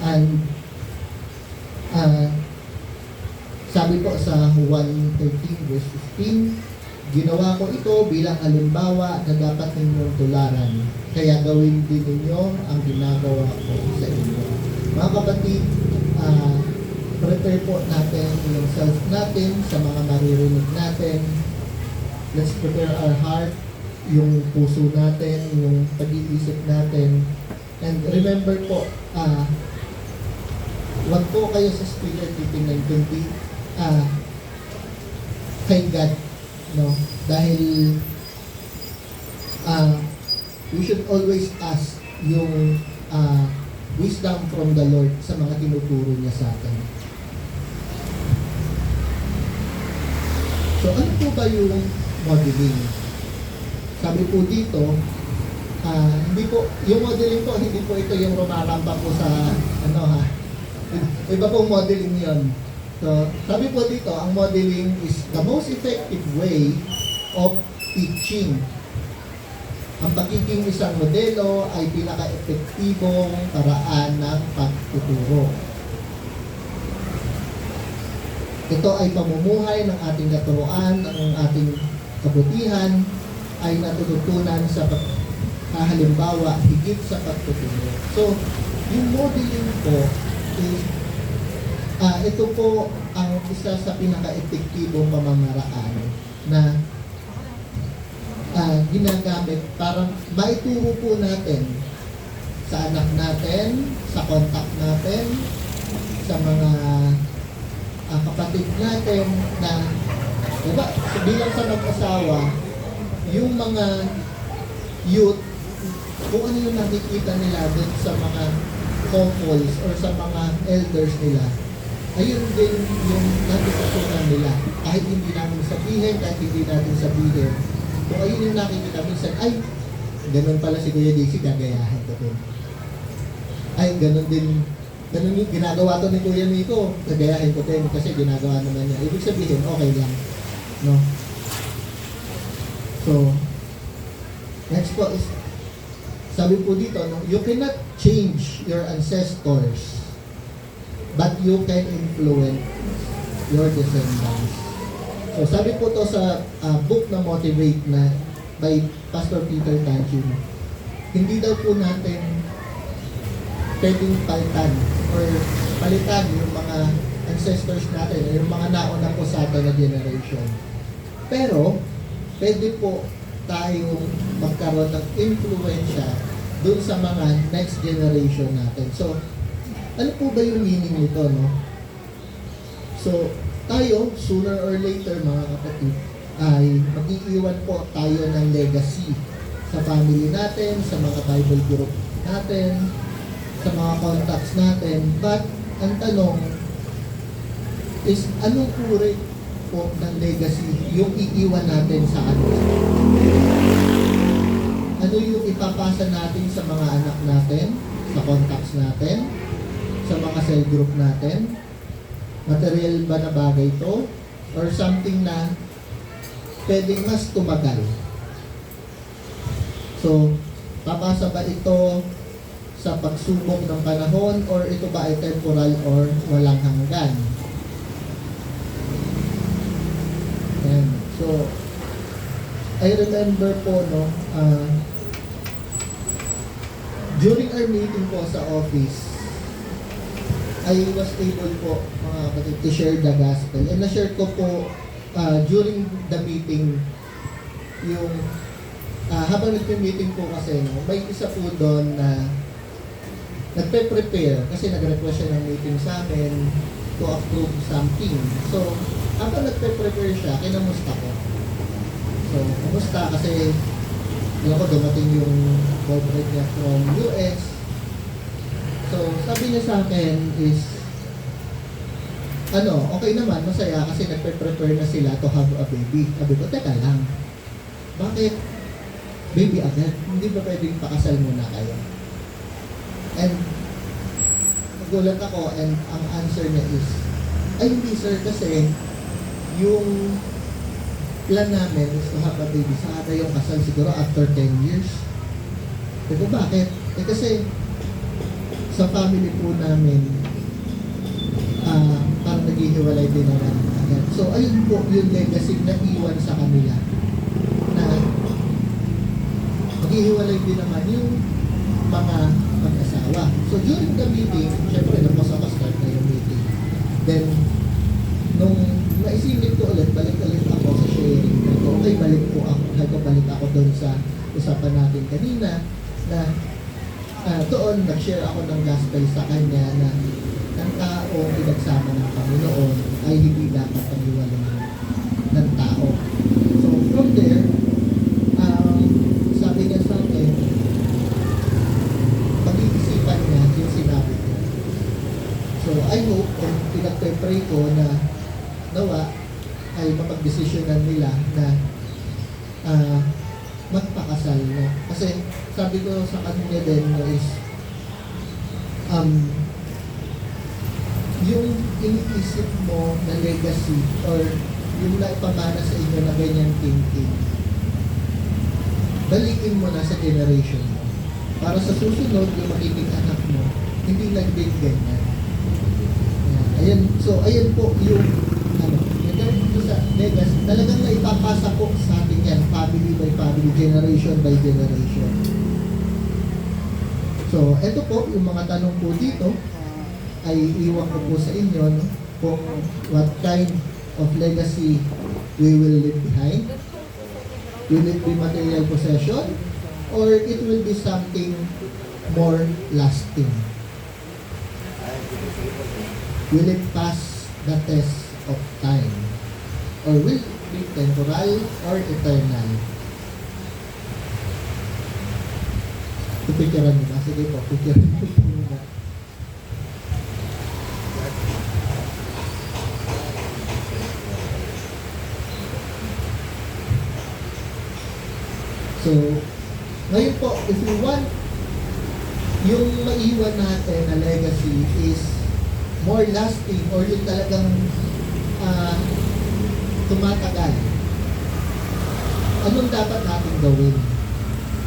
And sabi po sa 1:13 verse 15, ginawa ko ito bilang halimbawa na dapat ninyong tularan. Kaya gawin din ninyo ang ginagawa ko sa inyo. Mga kapatid, prepare po natin yung self natin sa mga maririnig natin. Let's prepare our heart, yung puso natin, yung pag-iisip natin. And remember po, wag po kayo sa Spirit titingnan, kundi kay God, no? Dahil we should always ask yung wisdom from the Lord sa mga tinuturo niya sa atin. So ano po ba yung modeling? Sabi po dito, hindi po, yung modeling po, hindi po ito yung rumaramba po sa, iba pong modeling yon. So, sabi po dito, ang modeling is the most effective way of teaching. Ang pagiging isang modelo ay pinaka-epektibong paraan ng pagtuturo. Ito ay pamumuhay ng ating katuruan, ang ating kabutihan ay natututunan sa halimbawa higit sa pagtuturo. So, yung modeling po is ito po ang isa sa pinaka-epektibong pamamaraan na ginagamit para maituro po natin sa anak natin, sa contact natin, sa mga kapatid natin na diba, bilang sa mag-asawa, yung mga youth, kung ano yung nakikita nila dun sa mga couples or sa mga elders nila, ayun din yung natutunan nila. Kahit hindi namin sabihin, kahit hindi natin sabihin. Kung ayun yung nakikita minsan, ay, ganun pala si Kuya Dixie, gagayahin ko din. Ay, ganun din, ganun yung ginagawa to ni Kuya Miko, gagayahin ko din kasi ginagawa naman niya. Ibig sabihin, okay lang. No? So, next po is, sabi po dito, no, you cannot change your ancestors, but you can influence your descendants. So sabi po to sa book na Motivate na by Pastor Peter Tanchim, hindi daw po natin pwedeng palitan yung mga ancestors natin, yung mga nauna po sa atin na generation. Pero, pwede po tayong magkaroon ng influensya dun sa mga next generation natin. So, ano po ba yung meaning nito, no? So, tayo, sooner or later, mga kapatid, ay mag-iiwan po tayo ng legacy sa family natin, sa mga Bible group natin, sa mga contacts natin. But, ang tanong is, anong uri po ng legacy yung iiwan natin sa atin? Ano yung ipapasa natin sa mga anak natin, sa contacts natin, sa mga cell group natin? Material ba na bagay ito? Or something na pwedeng mas tumagal? So, papasa ba ito sa pagsubok ng panahon or ito ba ay temporal or walang hanggan? Ayan. So, I remember po, no, during our meeting po sa office, I was able po, mga kapatid, to share the gospel. And na-share ko po during the meeting, yung habang nagpe-meeting po kasi, no, may isa po doon na nagpe-prepare kasi nag-request siya ng meeting sa amin to approve something. So, habang nagpe-prepare siya, kinamusta ko. So, kumusta kasi alam ko dumating yung corporate niya from US. So, sabi niya sa akin is, okay naman, masaya kasi nagpe-prepare na sila to have a baby. Sabi ko, teka lang, bakit baby agad? Hindi ba pwedeng pakasal muna kayo? And, nagulat ako and ang answer niya is, ay hindi sir, kasi yung plan namin is to have a baby. Saka yung kasal siguro after 10 years. Sabi ko, bakit? Kasi sa family po namin, parang naghihiwalay din naman agad. So, ayun po yung legacy na iwan sa kanila na maghihiwalay din naman yung mga mag-asawa. So, during the meeting, syempre, napasapastart na yung meeting. Then, nung naisingit ko ulit, balik-balik ako sa sharing. Okay, balik ako doon sa usapan natin kanina na doon nag-share ako ng gospel sa kanya na ang tao pinagsama ng Panginoon ay hindi dapat paniwalaan ng tao. So from there, sabi niya sa akin, pag-iisipan niya yung sinabi ko. So I hope, and pinag-pray ko na nawa ay mapag-desisyonan nila na magpakasal. No? Kasi sabi ko sa kanila din is yung iniisip mo na legacy or yung naipamana sa inyo na ganyan thinking, balikin mo na sa generation mo. Para sa susunod, yung magiging anak mo, hindi nag-din ganyan. Ayan, so ayan po yung yung sa legacy, talagang naipapasa po sa atin yan, family by family, generation by generation. So, eto po, yung mga tanong po dito, ay iwan ko po sa inyo, no? Kung what kind of legacy we will leave behind. Will it be material possession? Or it will be something more lasting? Will it pass the test of time? Or will it be temporal or eternal? Pipicturean nyo ba? Sige po, picturean nyo ba? So, ngayon po, if you want yung maiwan natin na legacy is more lasting or yung talagang tumatagal, anong dapat natin gawin?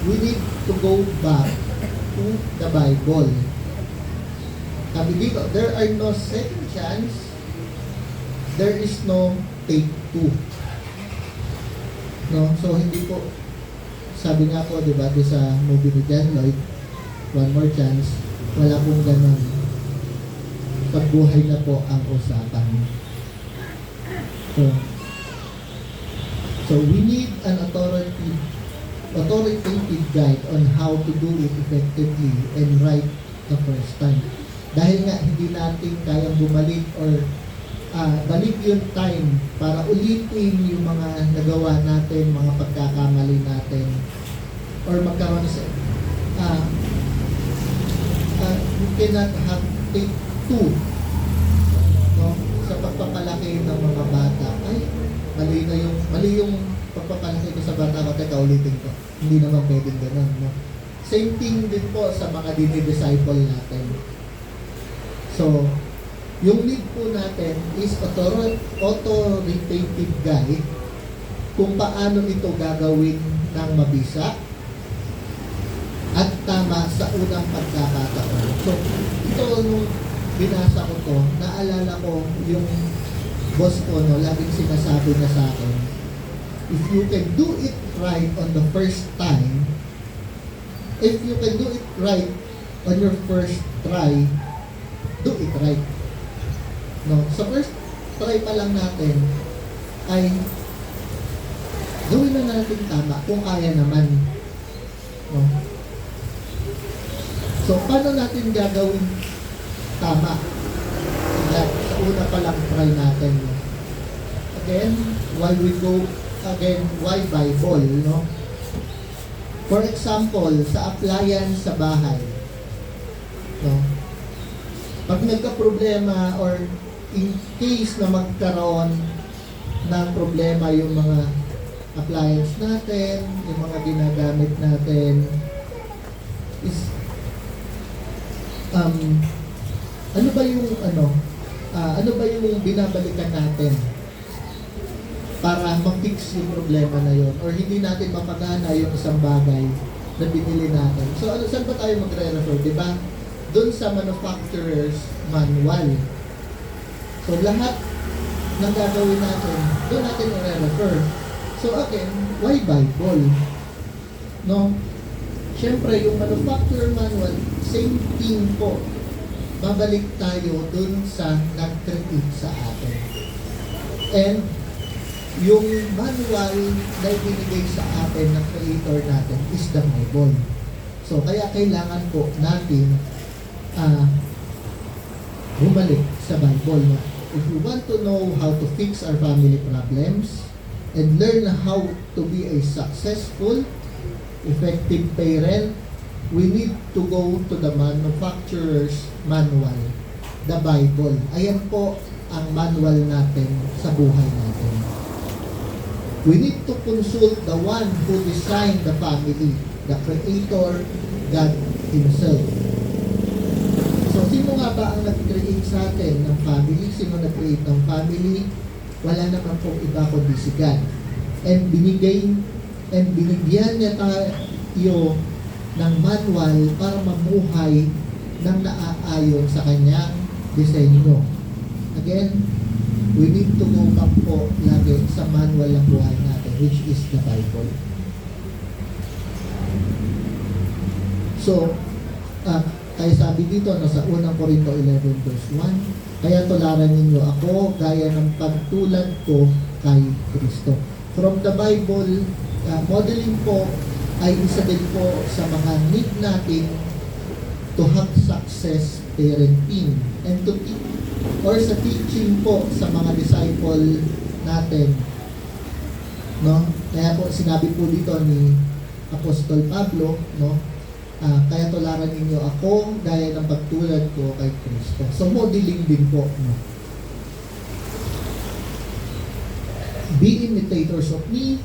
We need to go back to the Bible. Sabi dito, there are no second chance, there is no take two. No? So, hindi po, sabi nga po, di ba, sa movie ni John Lloyd, One More Chance, wala pong ganun. Pagbuhay na po ang usapan. So we need an authoritative guide on how to do it effectively and right the first time. Dahil nga hindi natin kayang bumalik or balik yung time para ulitin yung mga nagawa natin, mga pagkakamali natin, or magkaroon sa we cannot have take two, no? Sa pagpapalaki ng mga bata. Ay, mali yung pagpapalaki ko sa bata ko, teka ulitin ko. Hindi naman pwedeng ganun, no? Same thing din po sa mga dinidisciple natin. So, yung lead po natin is authoritative guide kung paano ito gagawin ng mabisa at tama sa unang pagkakataon. So, ito nung binasa ko to, naalala ko yung boss ko, no, laging sinasabi na sa akin, if you can do it right on the first time, if you can do it right on your first try, do it right. No, sa first try pa lang natin ay gawin na natin tama kung kaya naman. No? So, paano natin gagawin tama? Sa una pa lang try natin. No? Again, why Bible? No? For example, sa appliance sa bahay. No? Pag nagka-problema or in case na magkaroon ng problema yung mga appliance natin, yung mga ginagamit natin, is ano ba yung binabalikan natin para ma-fix yung problema na yun or hindi natin mapagana yung isang bagay na binili natin. So, saan ba tayo magre-refer, di ba? dun sa manufacturer's manual. So lahat ng gagawin natin, doon natin i-refer. So again, why Bible? No? Siyempre, yung manufacturer manual, same thing po. Babalik tayo dun sa nag-create sa atin. And yung manual na ibinigay sa atin ng creator natin is the Bible. So, kaya kailangan po natin bumalik sa Bible. If we want to know how to fix our family problems and learn how to be a successful, effective parent, we need to go to the manufacturer's manual, the Bible. Ayan po ang manual natin sa buhay natin. We need to consult the one who designed the family, the Creator, God Himself. So, sino nga ba ang nag-create sa atin ng family? Sino nag-create ng family? Wala naman pong iba kundi si God. And binigyan niya tayo ng manual para mamuhay ng naaayon sa kanyang disenyo. Again, we need to go back po lagi sa manual ng buhay natin, which is the Bible. So, kaya sabi dito sa unang Corinto 11 verse 1, kaya tularan ninyo ako gaya ng pagtulad ko kay Kristo. From the Bible, modeling po ay isa din po sa mga need natin to have success parenting and to teach or sa teaching po sa mga disciple natin. No? Kaya po sinabi po dito ni Apostol Pablo, no? Kaya tularan ninyo ako gaya ng pagtulad ko kay Kristo. So modeling din po, no? Be imitators of me,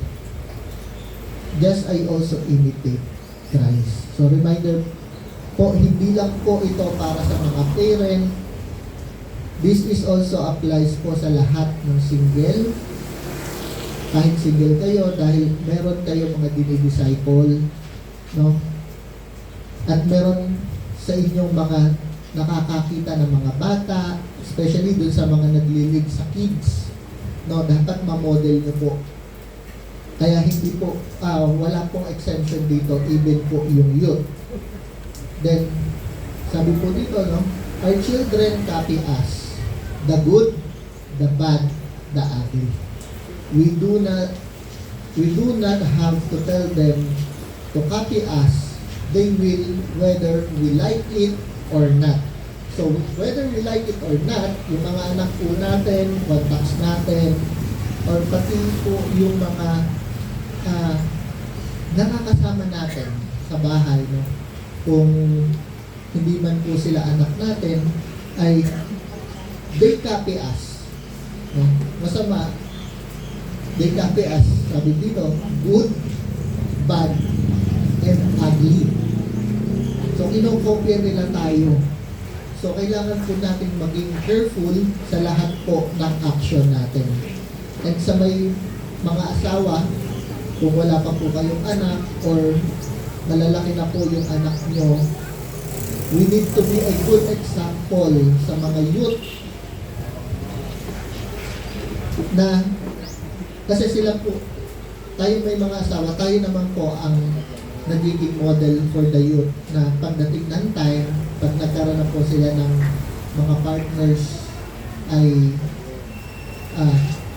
just I also imitate Christ. So reminder po, hindi lang po ito para sa mga parent. This is also applies po sa lahat ng single. Kahit single kayo, dahil meron kayo mga dinidisciple, no? At meron sa inyong mga nakakakita ng mga bata, especially dun sa mga naglilid sa kids, no? Dapat ma-model nyo po. Kaya hindi po, wala pong exemption dito, even po yung youth. Then, sabi po dito, no? Our children copy us. The good, the bad, the ugly. We do not have to tell them to copy us. They will, whether we like it or not. So, whether we like it or not, yung mga anak po natin, contacts natin, or pati po yung mga nakakasama natin sa bahay, no? Kung hindi man po sila anak natin, ay they copy us. No? Masama, they copy us. Sabi dito, good, bad, and ugly. So, kinokopya nila tayo. So, kailangan po natin maging careful sa lahat po ng action natin. And sa may mga asawa, kung wala pa po kayong anak or malalaki na po yung anak nyo, we need to be a good example sa mga youth na kasi sila po, tayo may mga asawa, tayo naman po ang nagiging model for the youth na pagdating ng time, pag nagkaroon na po sila ng mga partners ay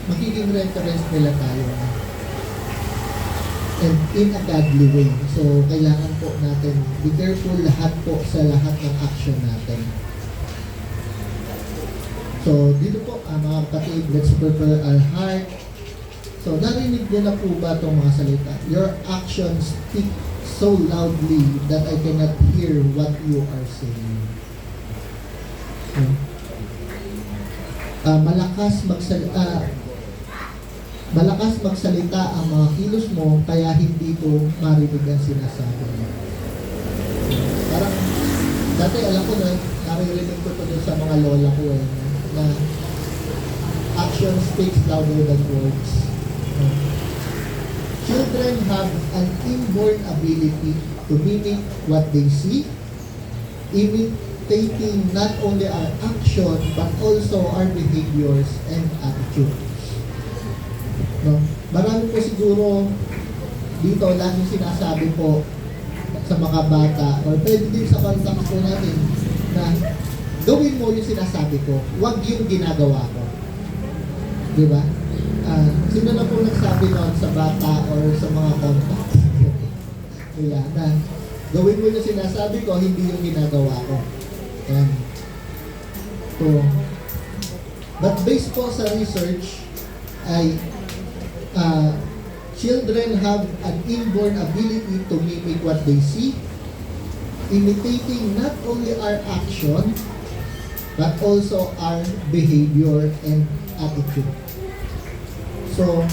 magiging reference nila tayo and in a godly way. So, kailangan po natin be careful lahat po sa lahat ng action natin. So, dito po, mga kapatid, let's prepare our heart. So, narinig niyo na po ba itong mga salita? Your actions speak so loudly that I cannot hear what you are saying. Malakas magsalita ang mga kilos mo, kaya hindi ko marinig ang sinasabi mo. Parang, dati alam ko na, naririnig ko ito sa mga lola ko na action speaks louder than words. Children have an inborn ability to mimic what they see, imitating not only our action but also our behaviors and attitudes. No? Marami po siguro dito laging sinasabi po sa mga bata or pwede din sa context po natin na gawin mo yung sinasabi ko, wag yung ginagawa ko. Di ba? Sino na po nagsabi noon sa bata or sa mga contacts? Wala na. Gawin mo yung sinasabi ko, hindi yung ginagawa ko. Yan. So, but based po sa research ay children have an inborn ability to mimic what they see, imitating not only our action but also our behavior and attitude. So,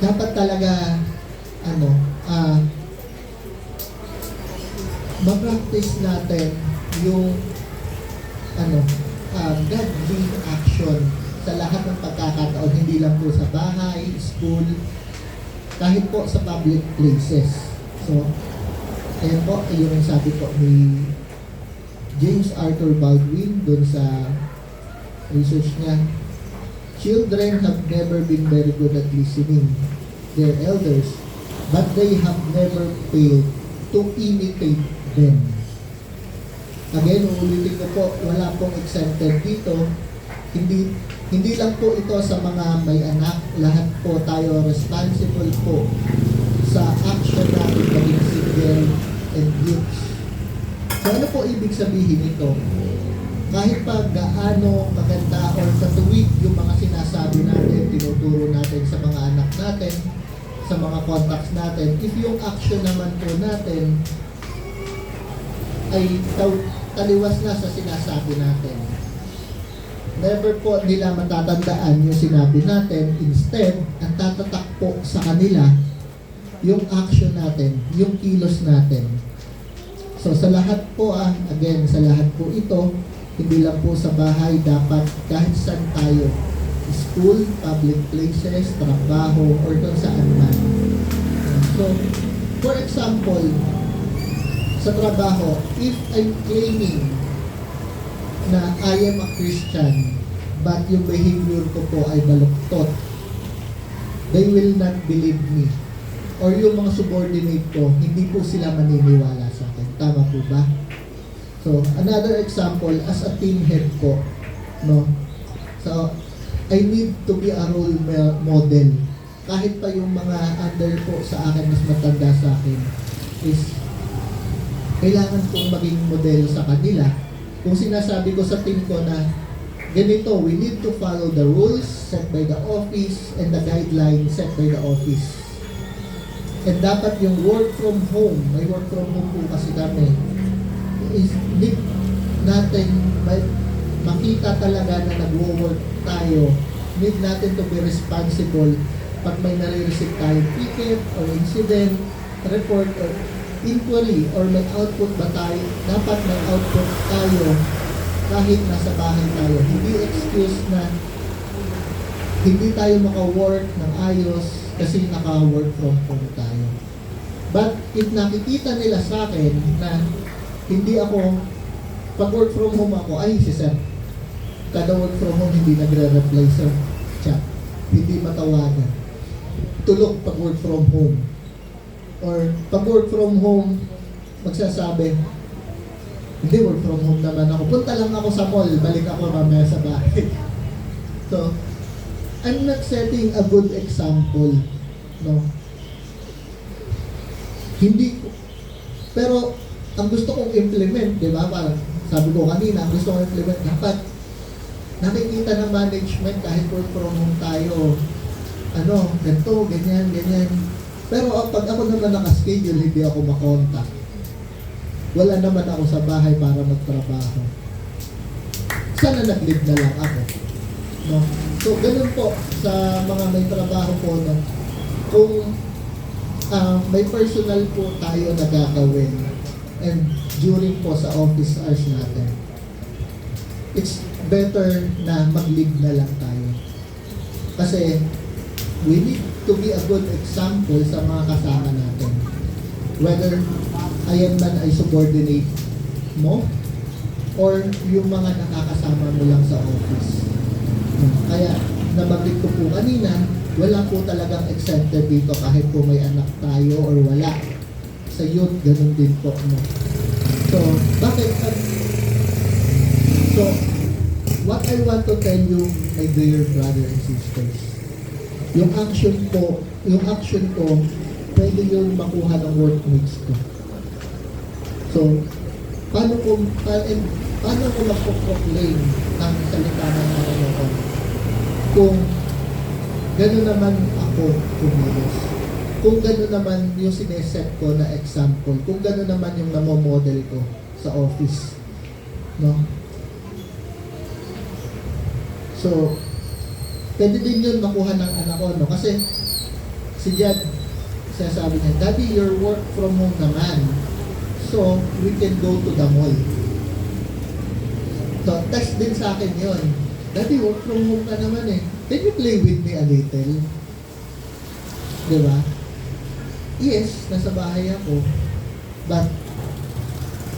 dapat talaga ma-practice natin yung godly action sa lahat ng pagkakataon, hindi lang po sa bahay, school, kahit po sa public places. So, ayan po, yung sabi po ni James Arthur Baldwin dun sa research niya, children have never been very good at listening their elders, but they have never failed to imitate them. Again, uulitin ko po, wala pong exempted dito. Hindi lang po ito sa mga may anak, lahat po tayo responsible po sa action natin maging single and youth. So ano po ibig sabihin nito? Kahit pa gaano maganda or katuwid yung mga sinasabi natin, tinuturo natin sa mga anak natin, sa mga contacts natin, if yung action naman po natin ay taliwas na sa sinasabi natin, never po nila matatandaan yung sinabi natin. Instead, ang tatatak po sa kanila yung action natin, yung kilos natin. So sa lahat po, again, sa lahat po ito, hindi lang po sa bahay, dapat kahit saan tayo, school, public places, trabaho, or kung saan man. So, for example, sa trabaho, if I'm claiming na I am a Christian, but yung behavior ko po ay baluktot, they will not believe me. Or yung mga subordinate ko, hindi po sila maniniwala sa akin. Tama po ba? So, another example, as a team head po, no? So, I need to be a role model. Kahit pa yung mga under po sa akin, mas matanda sa akin, is kailangan kong maging model sa kanila. Kung sinasabi ko sa team ko na ganito, we need to follow the rules set by the office and the guidelines set by the office. And dapat yung work from home, may work from home po kasi kami, is need natin makita talaga na nagwo-work tayo. Need natin to be responsible pag may nare-receive tayong ticket or incident, report or inquiry or may output ba tayo, dapat may output tayo kahit nasa bahay tayo. Hindi excuse na hindi tayo maka-work ng ayos kasi naka-work from home tayo. But if nakikita nila sa akin na hindi ako, pag work from home ako, ay si sir, kada work from home hindi nagre-reply sa chat, hindi matawagan, tulog pag work from home. Or pag work from home, magsasabi, hindi, work from home naman ako. Punta lang ako sa mall, balik ako mamaya sa bahay. So, I'm not setting a good example, no? Hindi ko. Pero, ang gusto kong implement, di ba? Parang sabi ko kanina, ang gusto kong implement, dapat nakikita ng management kahit work from home tayo, ganito, ganyan, ganyan. Pero pag ako naman naka-schedule, hindi ako makontak. Wala naman ako sa bahay para magtrabaho. Sana nag-leave na lang ako. No? So, ganun po sa mga may trabaho po, no? Kung may personal po tayo na gagawin and during po sa office hours natin, it's better na mag-leave na lang tayo. Kasi we need to be a good example sa mga kasama natin. Whether ayan man ay subordinate mo, or yung mga nakakasama mo lang sa office. Kaya nabanggit ko po kanina, wala po talagang exempted dito kahit po may anak tayo or wala. Sa youth, ganun din po. No? So, bakit? So, what I want to tell you, my dear brother and sisters, yung action ko, pwede yun makuha ng workmates ko. So, paano ko magpo-proclaim ng salita ng Panginoon kung gano'n naman ako kumilos? Kung gano'n naman yung sineset ko na example, kung gano'n naman yung namomodel ko sa office. No? So, pwede din yun makuha ng anak ko, no? Kasi, si Jad, sabi niya, Daddy, your work from home naman. So, we can go to the mall. So, text din sa akin yun. Daddy, work from home ka naman eh. Can you play with me a little? Diba? Yes, nasa bahay ako. But,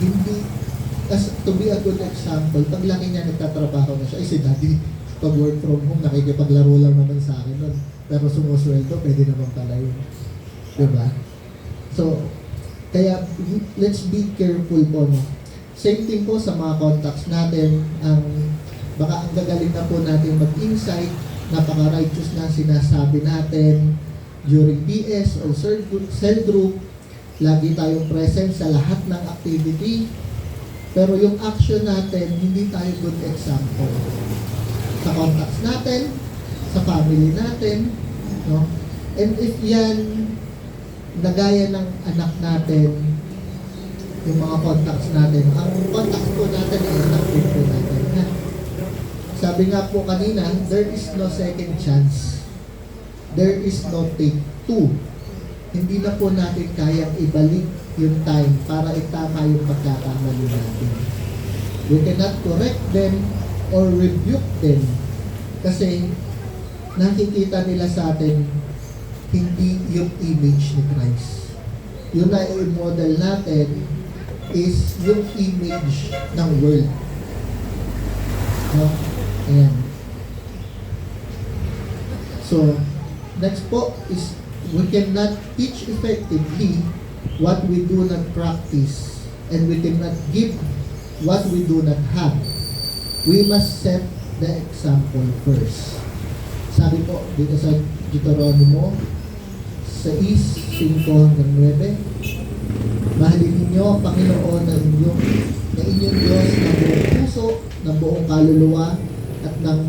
hindi, as to be a good example, paglaki niya nagtatrabaho na siya, ay si Daddy, pag work from home, nakikipaglaro lang naman sa akin nun. Pero sumusweldo, pwede naman pala yun. Diba? So, kaya, let's be careful po, no? Same thing po sa mga contacts natin. Baka ang gagaling na po natin mag-insight, napaka-righteous na sinasabi natin during PS or cell group, lagi tayong present sa lahat ng activity, pero yung action natin, hindi tayo good example. Sa contacts natin, sa family natin, no? And if yan nagaya ng anak natin, yung mga contacts natin, ang contacts po natin ay anak din po natin. Ha? Sabi nga po kanina, there is no second chance. There is no take two. Hindi na po natin kayang ibalik yung time para itama yung pagkakamali natin. We cannot correct them or rebuke them kasi nakikita nila sa atin hindi yung image ni Christ. Yung na-model natin is yung image ng world. No? Ayan. So, next po is we cannot teach effectively what we do not practice, and we cannot give what we do not have. We must set the example first. Sabi po dito sa Deuteronomy 6:5-9, mahalin ninyo ang Panginoon na inyong Diyos ng buong puso, ng buong kaluluwa, at ng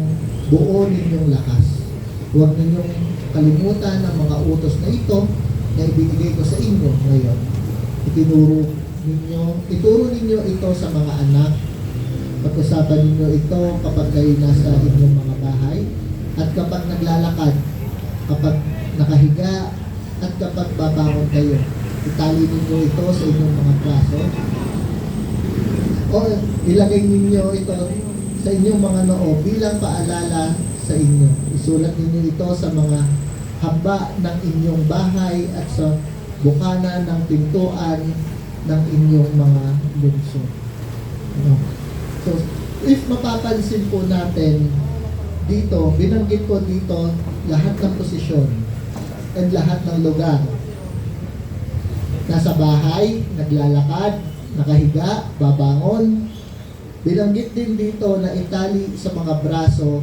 buo ninyong lakas. Huwag ninyong kalimutan ang mga utos na ito na ibigay ko sa inyo ngayon. Ituro ninyo ito sa mga anak. Pag-usapan ninyo ito kapag kayo nasa inyong mga bahay, at kapag naglalakad, kapag nakahiga, at kapag babangon kayo. Itali ninyo ito sa inyong mga braso. O ilagay ninyo ito sa inyong mga noo bilang paalala sa inyo. Isulat ninyo ito sa mga haba ng inyong bahay at sa bukana ng pintuan ng inyong mga lungsod. No? So, if mapapansin po natin dito, binanggit ko dito lahat ng posisyon and lahat ng lugar. Nasa bahay, naglalakad, nakahiga, babangon. Binanggit din dito na itali sa mga braso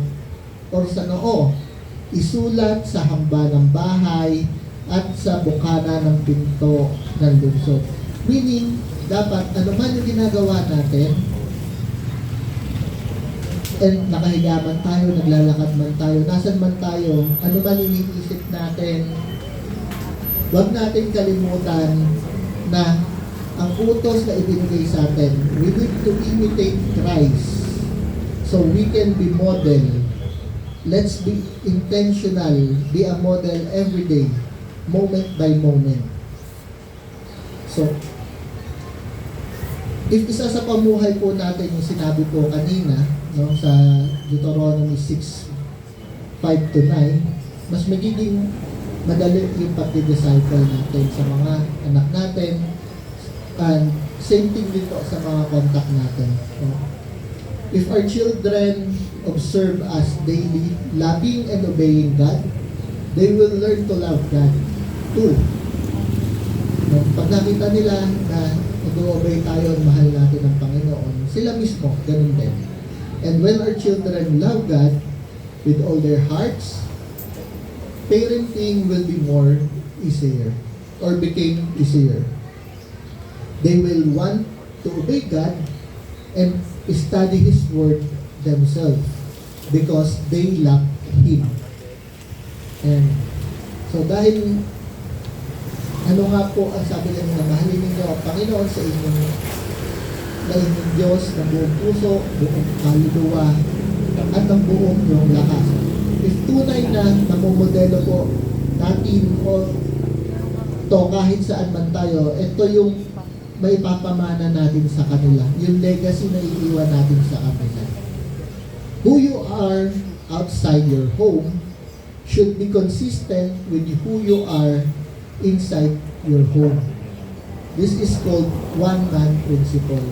or sa noo, isulat sa hamba ng bahay at sa bukana ng pinto ng lungsod. Meaning, dapat ano man yung ginagawa natin, and nakahiga man tayo, naglalakad man tayo, nasan man tayo, ano man iniisip natin, huwag natin kalimutan na ang utos na ibinigay sa atin, we need to imitate Christ so we can be model. Let's be intentional, be a model every day, moment by moment. So, if isa sa pamuhay po natin yung sinabi ko kanina, no, sa Deuteronomy 6:5-9, mas magiging madali yung pag-disciple natin sa mga anak natin and same thing din po sa mga contact natin. So, if our children observe us daily, loving and obeying God, they will learn to love God too. No? Pag nakita nila na nag-obey tayo, mahal natin ang Panginoon, sila mismo, ganun din. And when our children love God with all their hearts, parenting will be more easier or became easier. They will want to obey God and study His Word themselves because they love Him. And so dahil ano nga po ang sabi lang na mahalin ninyo ang Panginoon sa inyong Diyos ng buong puso, buong kaluluwa, at ang buong iyong lakas. If tunay na namumodelo po natin o to kahit saan man tayo, ito yung may papamana natin sa kanila. Yung legacy na iiwan natin sa kanila. Who you are outside your home should be consistent with who you are inside your home. This is called one-man principle.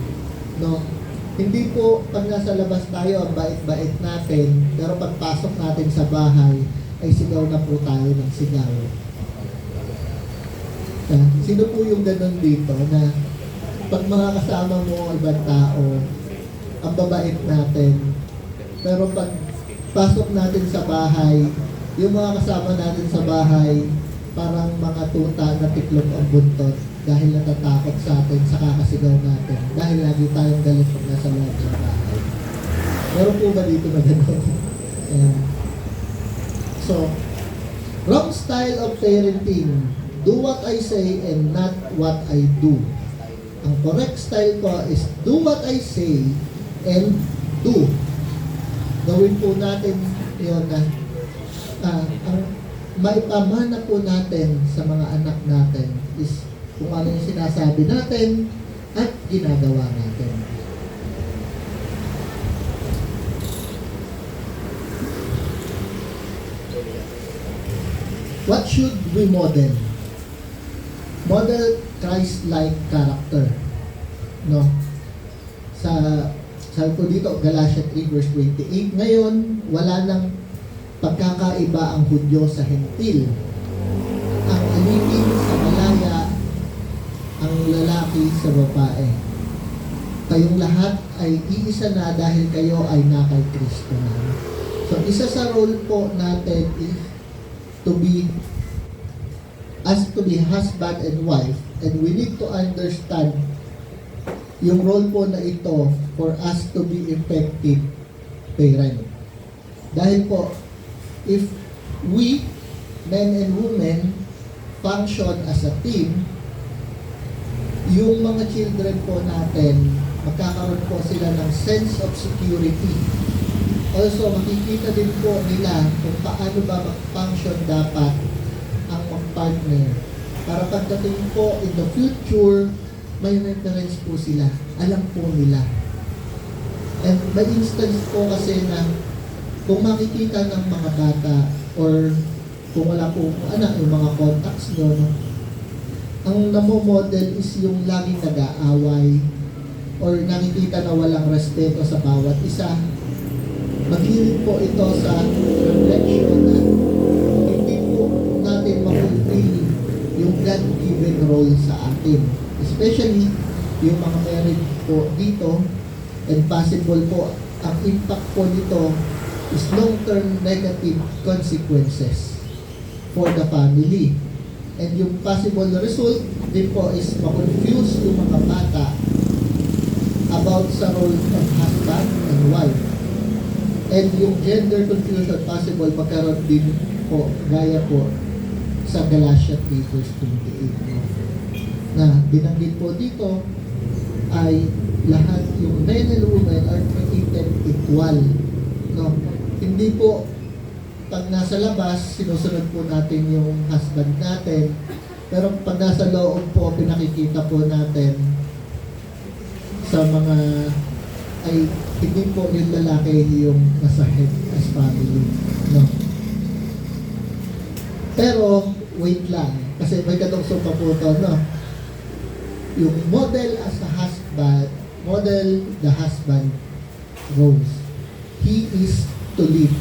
No? Hindi po pag nasa labas tayo ang bait-bait natin, pero pagpasok natin sa bahay, ay sigaw na po tayo ng sigaw. Sino po yung ganun dito na pag mga kasama mo ang ibang tao, ang babait natin, pero pag pasok natin sa bahay, yung mga kasama natin sa bahay, parang mga tuta na tiklop ang buntot dahil natatakot sa atin sa kakasigaw natin dahil lagi tayong galit pag nasa loob ng bahay. Meron po ba dito na gano'n? So, wrong style of parenting. Do what I say and not what I do. Ang correct style ko is do what I say and do. Gawin po natin yun na ang maipamana po natin sa mga anak natin is kung ano yung sinasabi natin at ginagawa natin. What should we model? Model Christ-like character. No? Sabi po dito, Galatians 3 verse 28, ngayon, wala nang pagkakaiba ang Hudyo sa Hentil. Ang alipin sa malaya, ang lalaki sa babae. Kayong lahat ay iisa na dahil kayo ay na kay Kristo na. So, isa sa role po natin is to be husband and wife, and we need to understand yung role po na ito for us to be effective parent. Dahil po, if we, men and women, function as a team, yung mga children po natin, magkakaroon po sila ng sense of security. Also, makikita din po nila kung paano ba mag-function dapat ang mag-partner. Para pagdating po in the future, may reference po sila. Alam po nila. And may instance po kasi na kung makikita ng mga bata or kung wala po anak, yung mga contacts nyo, no? Ang namomodel is yung laging nag-aaway or nakikita na walang respeto sa bawat isa. Maghilig po ito sa reflection na hindi po natin ma-fulfill yung God-given role sa atin. Especially yung mga married po dito, and possible po ang impact po nito is long-term negative consequences for the family. And yung possible result din po is ma-confuse yung mga bata about sa role of husband and wife. And yung gender confusion possible magkaroon din po gaya po sa Galatians 3 verse 28. Na binanggit po dito ay lahat yung men and women are created equal. No? Hindi po pag nasa labas, sinusunod po natin yung husband natin. Pero pag nasa loob po, pinakikita po natin sa mga ay hindi po yung lalaki yung nasa head as family. No? Pero, wait lang. Kasi may kadokso pa po ito, no? yung model as a husband, model the husband roles. He is to lead.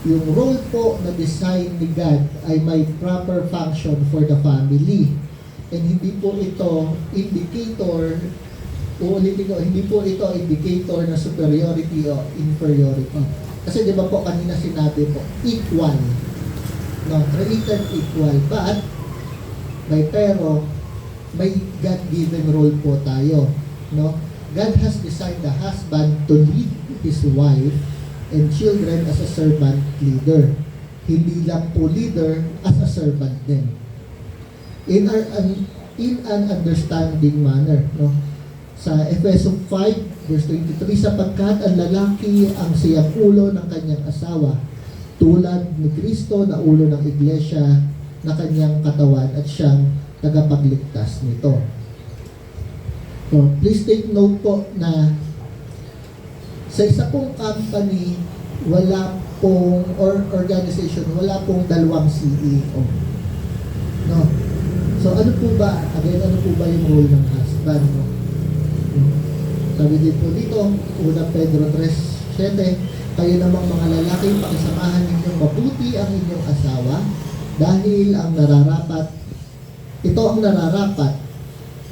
Yung role po na design ni God ay may proper function for the family. And hindi po ito indicator, uulitin ko, hindi po ito indicator na superiority o inferiority. Kasi di ba po kanina sinabi po, equal. No, created equal. But, may God-given role po tayo. No? God has designed the husband to lead his wife and children as a servant leader. Hindi lang po leader, as a servant din. In an understanding manner, no? Sa Efeso 5 verse 23, sapagkat ang lalaki ang siyang ulo ng kanyang asawa, tulad ni Kristo na ulo ng iglesia na kanyang katawan at siyang tagapagligtas nito. So, please take note po na sa isa pong company, wala pong, or organization, wala pong dalawang CEO. No? So, ano po ba, again, ano po ba yung role ng husband? No? Sabi din po dito, unang Pedro 3:7, kayo namang mga lalaki, pakisamahan ninyong mabuti ang inyong asawa dahil ang nararapat, ito ang nararapat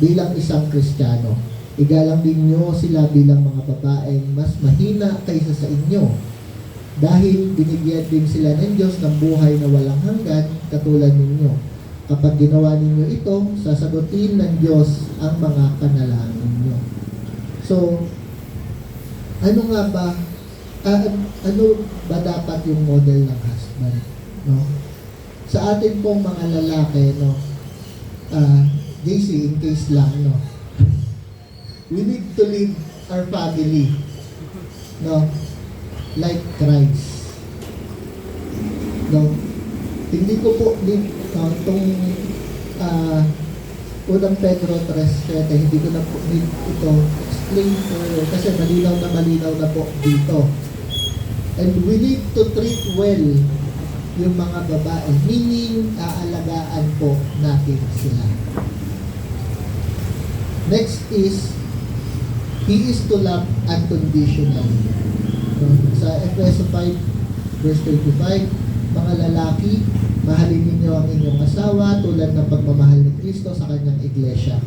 bilang isang Kristiyano. Igalang ninyo sila bilang mga babaeng mas mahina kaysa sa inyo dahil binigyan din sila ng Diyos ng buhay na walang hanggan katulad ninyo. Kapag ginawa ninyo ito, sasagutin ng Diyos ang mga panalangin ninyo. So, ano nga ba, ano ba dapat yung model ng husband? No? Sa atin pong mga lalaki, no, JC, in case lang, no, we need to lead our family, no, like Christ. No, hindi ko po din itong unang Pedro 3:7, hindi ko na po need ito explain further kasi malinaw na po dito. And we need to treat well yung mga babae, meaning aalagaan po natin sila. Next is, he is to love unconditionally. So, sa Efeso 5 verse 25, mga lalaki, mahalin ninyo ang inyong asawa tulad ng pagmamahal ni Kristo sa kanyang iglesia.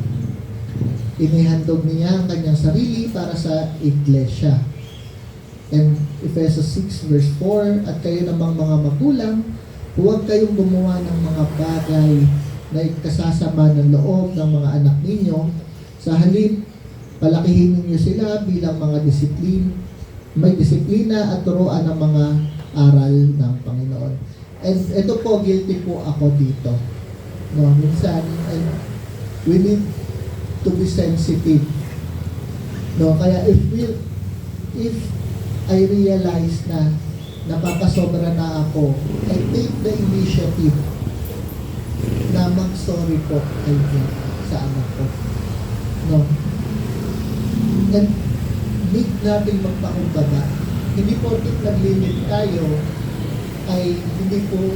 Inihandog niya ang kanyang sarili para sa iglesia. And Efesos 6 verse 4, at kayo namang mga magulang, huwag kayong gumawa ng mga bagay na ikasasama ng loob ng mga anak ninyo. Sa halip, palakihin ninyo sila bilang mga may disiplina at turuan ng mga aral ng Panginoon. And ito po, guilty po ako dito. No, minsan, we need to be sensitive. No, kaya if I realize na napapasobra na ako, I take the initiative na mag-sorry po kay God sa anak ko. No. And need natin magpakumbaba. Hindi po nag-limit tayo, ay hindi po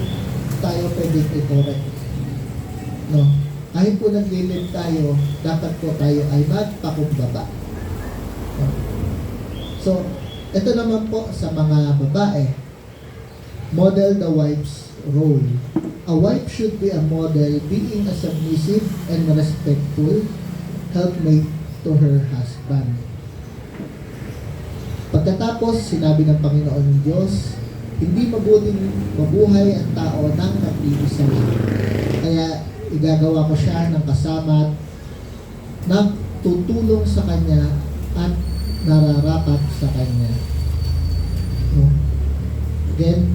tayo pwedeng i-correct. No. Kahit po nag-limit tayo, dapat po tayo ay magpakumbaba. No. So, ito naman po sa mga babae. Model the wife's role. A wife should be a model, being a submissive and respectful helpmate to her husband. Pagkatapos, sinabi ng Panginoon Diyos, hindi mabuting mabuhay ang tao nang nag-iisa lang. Kaya igagawa ko siya ng kasama na tutulong sa kanya at nararapat sa kanya. No? Again,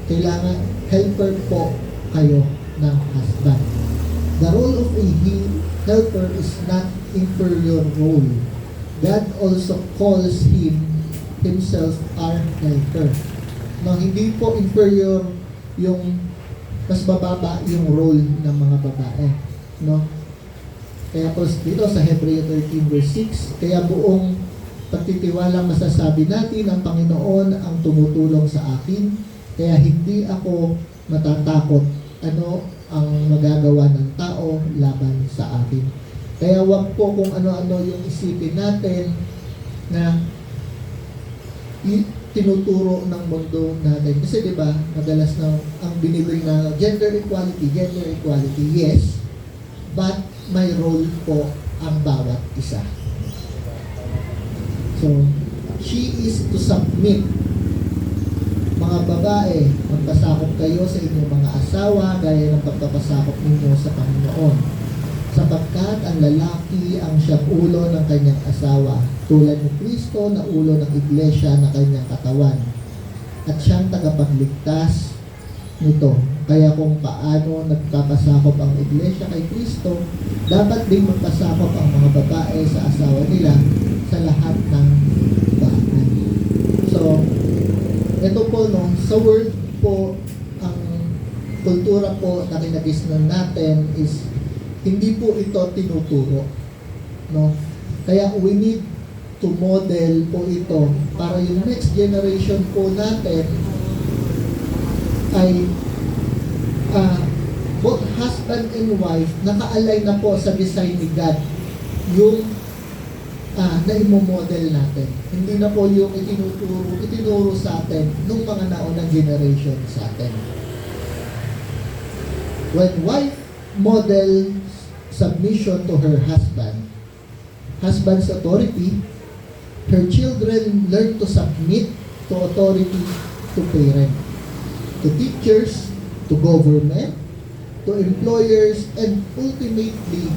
kailangan helper po kayo ng husband. The role of a helper is not inferior role. God also calls himself our helper. No, hindi po inferior yung mas bababa yung role ng mga babae. No? Kaya po dito sa Hebreo 13 verse 6, kaya buong pagtitiwalang masasabi natin ang Panginoon ang tumutulong sa akin, kaya hindi ako matatakot ano ang magagawa ng tao laban sa akin. Kaya wag po kung ano-ano yung isipin natin na tinuturo ng mundo natin. Kasi di ba, madalas na ang binibig na gender equality, yes, but may role po ang bawat isa. So, she is to submit. Mga babae, magpasakop kayo sa inyong mga asawa gaya ng pagpapasakop ninyo sa Panginoon. Sapagkat ang lalaki ang siyang ulo ng kanyang asawa, tulad ni Kristo na ulo ng iglesia na kanyang katawan. At siyang tagapagligtas nito. Kaya kung paano nagpapasakop ang iglesia kay Kristo, dapat din magpasakop ang mga babae sa asawa nila sa lahat ng bagay. So, ito po, no, sa world po, ang kultura po na kinagisnan natin is hindi po ito tinuturo, no? Kaya we need to model po ito para yung next generation po natin ay both husband and wife naka-align na po sa design ni God yung na imo-model natin. Hindi na po yung itinuro sa atin nung mga naunang generation sa atin. When wife model submission to her husband's authority, her children learn to submit to authority to parent, to teachers, to government, to employers, and ultimately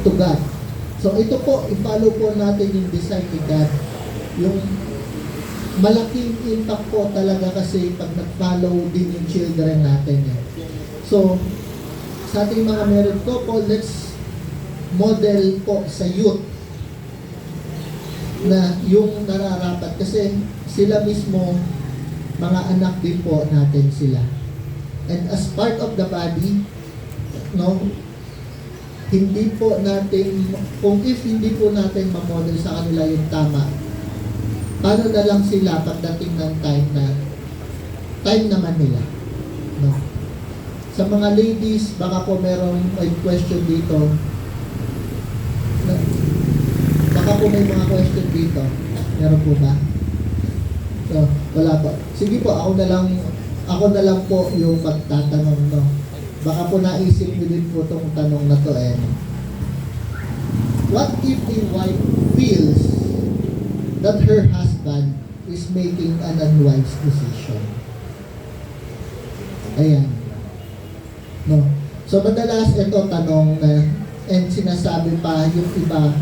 to God. So ito po, i-follow po natin yung design ni God. Yung malaking impact po talaga kasi pag nag-follow din yung children natin. So, sa ating mga married couple, let's model po sa youth na yung nararapat. Kasi sila mismo, mga anak din po natin sila. And as part of the body, no, hindi po natin, if hindi po natin ma-model sa kanila yung tama, paano na lang sila pagdating ng time naman nila, no? Sa mga ladies, baka po may question dito. Baka po may mga question dito. Meron po ba? So, wala po. Sige po, ako na lang po yung magtatanong, no? Baka po naisip niyo din po itong tanong na to what if a wife feels that her husband is making an unwise decision? Ayan. No. So, madalas ito tanong na, and sinasabi pa yung iba,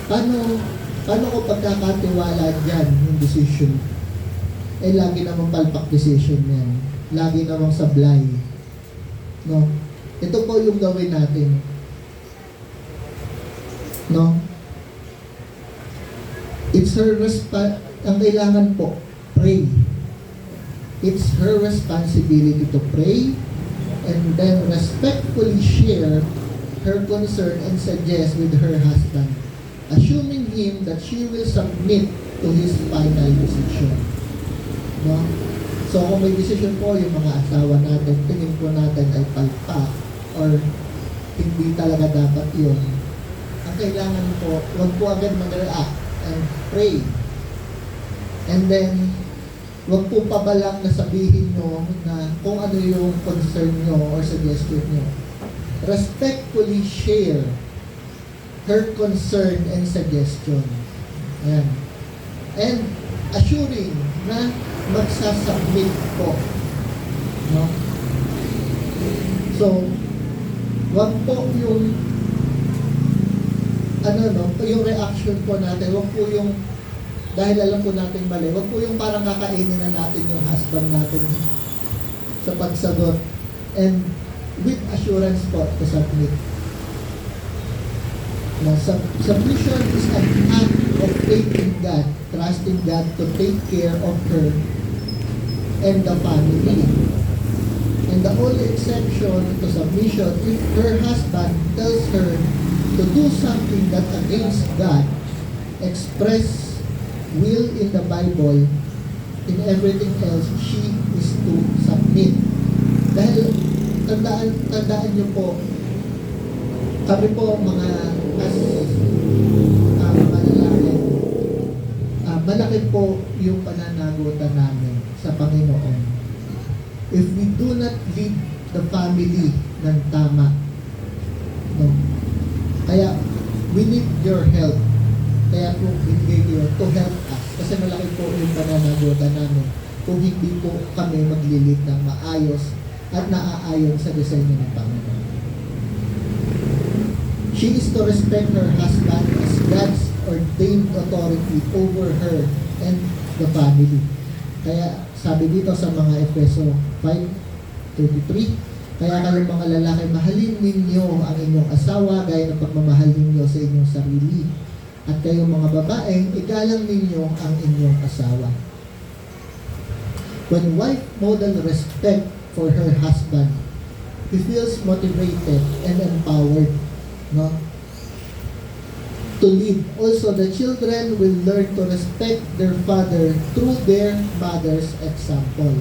paano ko pagkakatiwala dyan yung decision? Lagi namang palpak decision yan. Lagi namang sablay. No? Ito po yung gawin natin. No? It's her ang kailangan po, pray. It's her responsibility to pray and then respectfully share her concern and suggest with her husband, assuming him that she will submit to his final decision. No? So, kung may decision po yung mga asawa natin, tingin po natin ay palpak or hindi talaga dapat yun. Ang kailangan po, huwag po agad mag-react and pray. And then, huwag po pabalang na sabihin nyo na kung ano yung concern nyo or suggestion nyo. Respectfully share her concern and suggestion. Ayan. And assuring na magsasubmit po. No? So, wag po yung yung reaction po natin, wag po yung dahil alam po natin mali, wag po yung parang kakainin na natin yung husband natin sa pagsagot, and with assurance po to submit. Submission is an act of faith in God, trusting God to take care of her and the family. And the only exception to submission, if her husband tells her to do something that against God, express will in the Bible, in everything else, she is to submit. Dahil tandaan niyo po, kami po mga as mga lalaki, malaki po yung pananagutan namin sa Panginoon. If we do not lead the family ng tama, no? Kaya, we need your help. Kaya po, binigay kayo to help us. Kasi malaki po yung pananagutan namin kung hindi po kami maglilid ng maayos at naaayon sa disenyo ng Panginoon. She is to respect her husband as God's ordained authority over her and the family. Kaya sabi dito sa mga Efeso 5:23, kaya kayong mga lalaki, mahalin ninyo ang inyong asawa gaya ng pagmamahal ninyo sa inyong sarili. At kayong mga babae, igalang ninyo ang inyong asawa. When wife model respect for her husband, he feels motivated and empowered, no, to lead. Also, the children will learn to respect their father through their mother's example.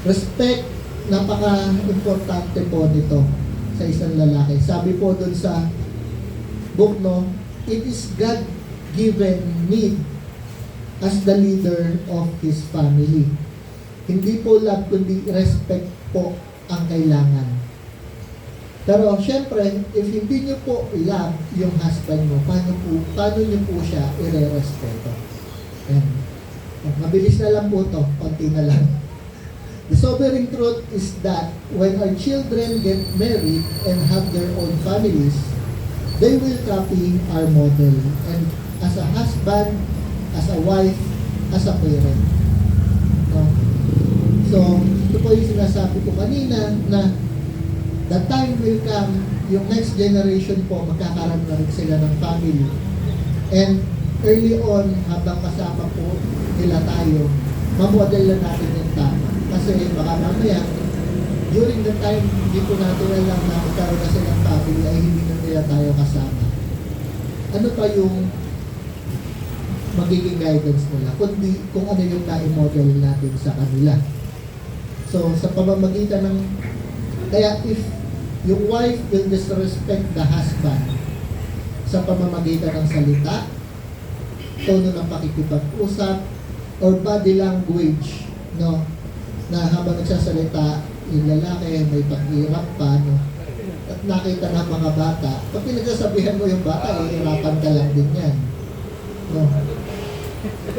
Respect, napaka-importante po nito sa isang lalaki. Sabi po dun sa book, no, it is God-given need as the leader of his family. Hindi po love, kundi respect po ang kailangan. Pero syempre, if hindi nyo po love yung husband mo, paano nyo po siya ire-respeto? Ayan. Mabilis na lang po to, konti na lang. The sobering truth is that when our children get married and have their own families, they will copy our model. And as a husband, as a wife, as a parent. No? So, ito po yung sinasabi ko kanina na the time will come, yung next generation po, magkakaroon na rin sila ng family. And early on, habang kasama po nila tayo, mamodel na natin yung tama. Kasi baka mamaya, during the time, hindi po natin alam na magkaroon na silang family, ay hindi na nila tayo kasama. Ano pa yung magiging guidance nila? Kundi kung ano yung na-model natin sa kanila. So, sa pamamagitan ng kaya if yung wife will disrespect the husband sa pamamagitan ng salita, tono ng pakikipag-usap, or body language, no, na habang nagsasalita, yung lalaki may pag-irap pa, no, at nakita ng mga bata, pag pinagsasabihan mo yung bata, ihirapan ka lang din yan. No.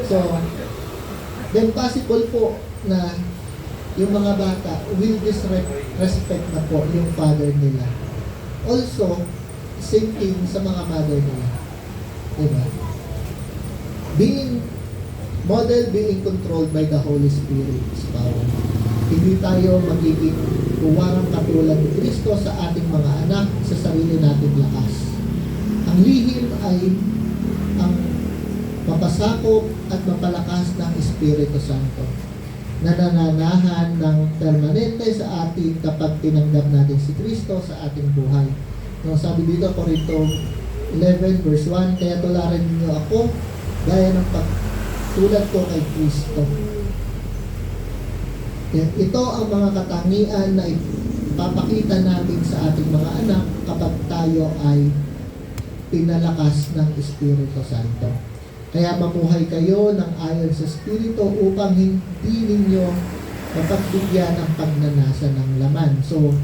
So, then possible po na yung mga bata will disrespect na po yung father nila. Also, same thing sa mga mother nila. Diba? Being controlled by the Holy Spirit is power. Hindi tayo magiging puwarang katulad ni Kristo sa ating mga anak sa sarili nating lakas. Ang lihim ay ang mapasakop at mapalakas ng Espiritu Santo na nananahan ng permanente sa atin kapag tinanggap natin si Kristo sa ating buhay. No, sabi dito, Corinto 11 verse 1, kaya tularan ninyo ako gaya ng pagtulad ko kay Kristo. Ito ang mga katangian na ipapakita natin sa ating mga anak kapag tayo ay pinalakas ng Espiritu Santo. Kaya mamuhay kayo ng ayon sa Espiritu upang hindi ninyo mapagbigyan ang pagnanasa ng laman. So,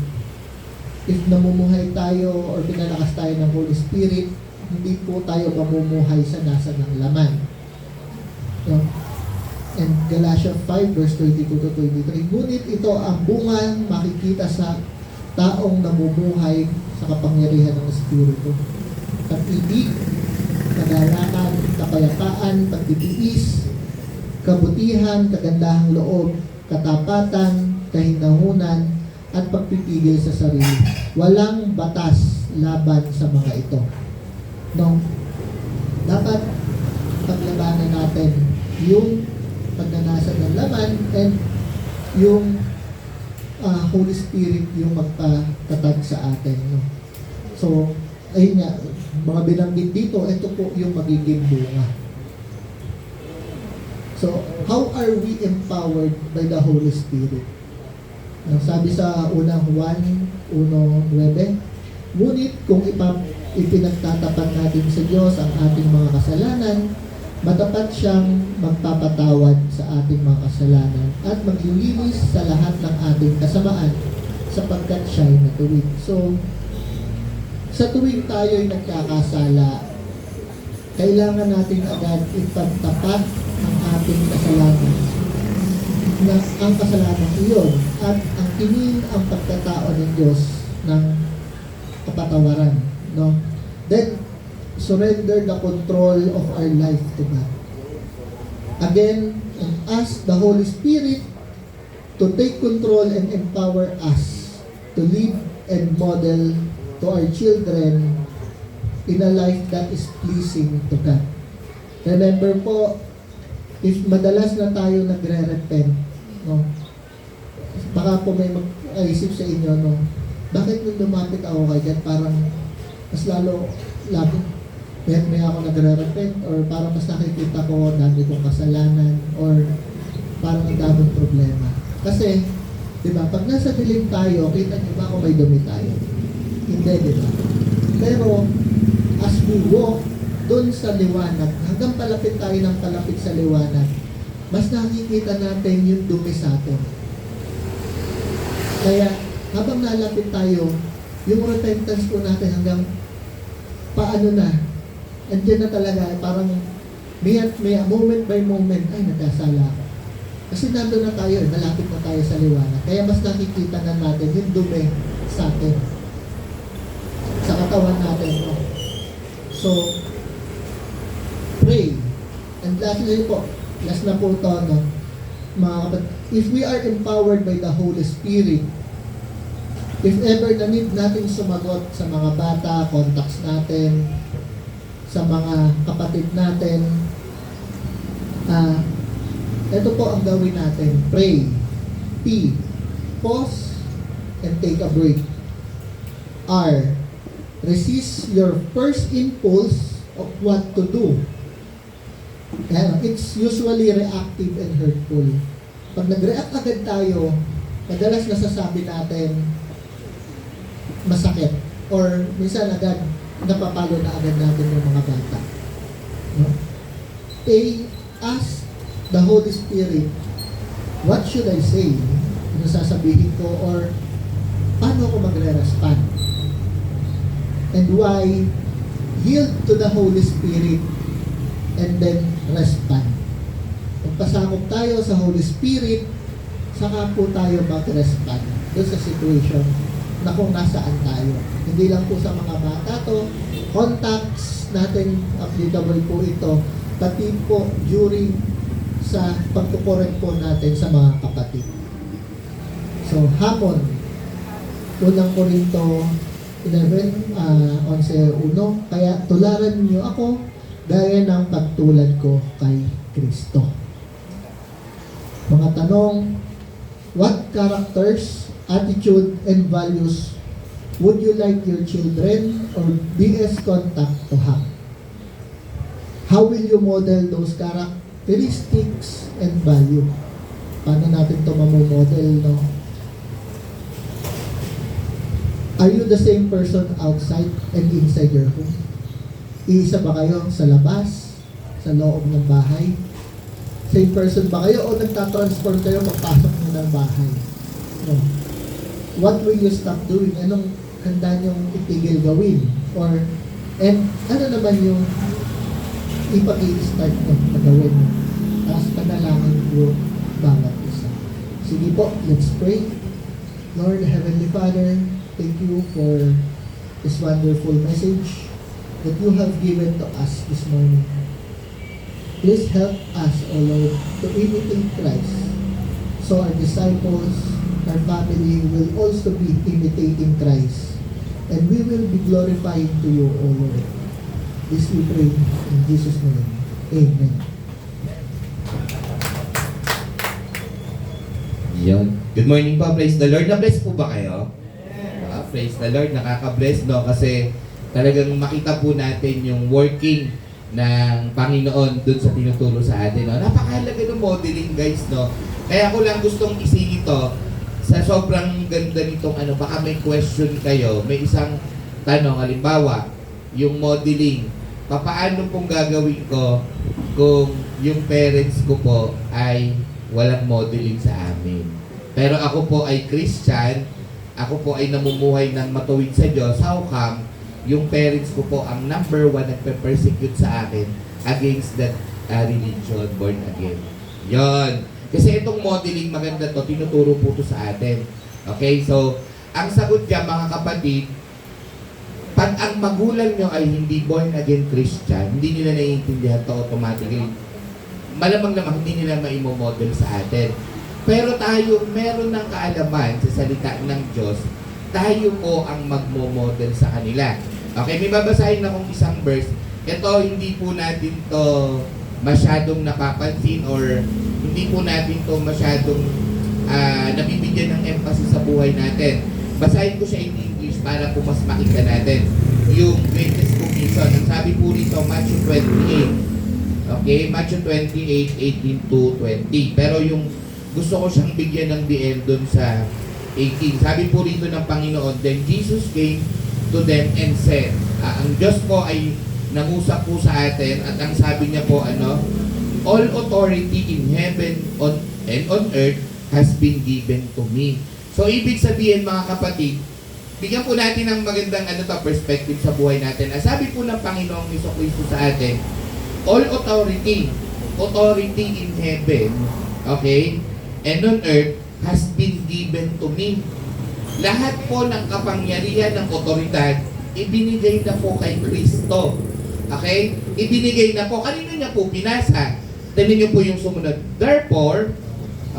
if namumuhay tayo or pinalakas tayo ng Holy Spirit, hindi po tayo mamumuhay sa nasa ng laman. So, and Galatians 5 verse 22 to 23, ngunit ito ang bungang makikita sa taong namumuhay sa kapangyarihan ng Espiritu. Pag-ibig, kagalakan, kapayapaan, pagtitiis, kabutihan, kagandahang loob, katapatan, kahinahunan, at pagpipigil sa sarili. Walang batas laban sa mga ito. No? Dapat paglabanan natin yung pagnanasa ng laman and yung Holy Spirit yung magpatatag sa atin. No? So, ayun nga, mga binanggit dito, ito po yung magiging bunga. So, how are we empowered by the Holy Spirit? Sabi sa unang Juan 1:9, ngunit kung ipinagtatapat natin sa Diyos ang ating mga kasalanan, matapat siyang magpapatawad sa ating mga kasalanan at maglilinis sa lahat ng ating kasamaan sapagkat siya'y matuwid. So, sa tuwing tayo'y nagkakasala, kailangan natin agad ipagtapat ang ating kasalanan na ang kasalanan iyon at ang tingin ang pagkatao ng Diyos ng kapatawaran, no? Then surrender the control of our life to God again and ask the Holy Spirit to take control and empower us to live and model to our children in a life that is pleasing to God. Remember po, if madalas na tayo nagre-repent, no, baka po may mag-isip sa inyo, no, bakit nung lumapit ako kay God, parang mas lalo, may ako nagre-repent, or parang mas nakikita ko, dami kong kasalanan, or parang ang daming problema. Kasi, di ba, pag nasa dilim tayo, kita niyo ba kung may dumi tayo? Hindi, di ba? Pero, as we walk doon sa liwanag, hanggang palapit tayo ng palapit sa liwanag, mas nakikita natin yung dumi sa atin. Kaya, habang nalapit tayo, yung repentance po natin hanggang paano na, andyan na talaga, parang may moment by moment, ay, nagkasala ako. Kasi nandun na tayo, malapit na tayo sa liwanag. Kaya mas nakikita na natin yung dumi sa atin. Sa katawan natin. No? So, pray. And lastly po, last na po ito, no? Mga kapatid, if we are empowered by the Holy Spirit, if ever na need natin sumagot sa mga bata, contacts natin, sa mga kapatid natin, ito po ang gawin natin. Pray. P. Pause and take a break. R. Resist your first impulse of what to do. It's usually reactive and hurtful. Pag nag-react agad tayo, madalas nasasabi natin masakit. Or minsan agad, napapalo na agad natin yung mga bata. No? A. Ask the Holy Spirit, what should I say? Ano sasabihin ko? Or paano ko magre-respond? And why? Yield to the Holy Spirit and then respond. Pagpasakop tayo sa Holy Spirit, saka po tayo mag-respond doon sa situation na kung nasaan tayo. Hindi lang po sa mga bata to, contacts natin, applicable po ito, pati po during sa pagkukorek po natin sa mga kapatid. So, hapon, unang Korinto 11, 11:1, kaya tularan niyo ako gaya ng pagtulad ko kay Kristo. Mga tanong, what characters, attitude, and values would you like your children or BS contact to have? How will you model those characteristics and value? Paano natin ito mamomodel, no? Are you the same person outside and inside your home? Iisa ba kayo sa labas, sa loob ng bahay? Same person ba kayo o nagtatransform kayo pagpasok nyo ng bahay? No. What will you stop doing? Anong handa nyong itigil gawin? Or, and ano naman yung ipag-i-start nyo na gawin mo? Tapos panalangin ko bawat isa. Sige po, let's pray. Lord, Heavenly Father, thank you for this wonderful message that you have given to us this morning. Please help us, O Lord, to imitate Christ so our disciples, our family will also be imitating Christ. And we will be glorifying to you, O Lord. This we pray in Jesus' name. Amen. Yun. Good morning po. Praise the Lord. Na-bless po ba kayo? Praise the Lord. Nakaka-bless, no? Kasi talagang makita po natin yung working ng Panginoon dun sa tinuturo sa atin, no? Napakahalaga ng modeling, guys, no? Kaya ko lang gustong isingit ito sa sobrang ganda nitong ano, baka may question kayo, may isang tanong, halimbawa, yung modeling. Papaano pong gagawin ko kung yung parents ko po ay walang modeling sa amin? Pero ako po ay Christian, ako po ay namumuhay ng matuwid sa Diyos. How come yung parents ko po ang number one nagpe-persecute sa akin against that religion, born again? Yon. Kasi itong modeling maganda to, tinuturo po to sa atin. Okay, so ang sagot niya mga kapatid, pag ang magulang nyo ay hindi born again Christian, hindi nila naiintindihan to automatically. Malamang naman hindi nila maimomodel sa atin. Pero tayo, meron ng kaalaman sa salita ng Diyos, tayo po ang magmo-model sa kanila. Okay, may babasahin akong isang verse. Ito, hindi po natin to masyadong napapansin or hindi po natin to masyadong nabibigyan ng emphasis sa buhay natin. Basahin ko siya in English para po mas makita natin yung greatest commission. Ang sabi po rito, Matthew 28. Okay, Matthew 28, 18 to 20. Pero yung gusto ko siyang bigyan ng DM dun sa 18. Sabi po rito ng Panginoon, then Jesus came to them and said, ang Diyos po ay nangusap po sa atin at ang sabi niya po, all authority in heaven and on earth has been given to me. So, ibig sabihin mga kapatid, bigyan po natin ng magandang perspective sa buhay natin. Ang sabi po ng Panginoong Jesucristo sa atin, all authority in heaven, okay, and on earth has been given to me. Lahat po ng kapangyarihan ng otoridad, ibinigay na po kay Kristo. Okay? Ibinigay na po. Kanino niya po pinasa? Tignan niyo po yung sumunod. Therefore,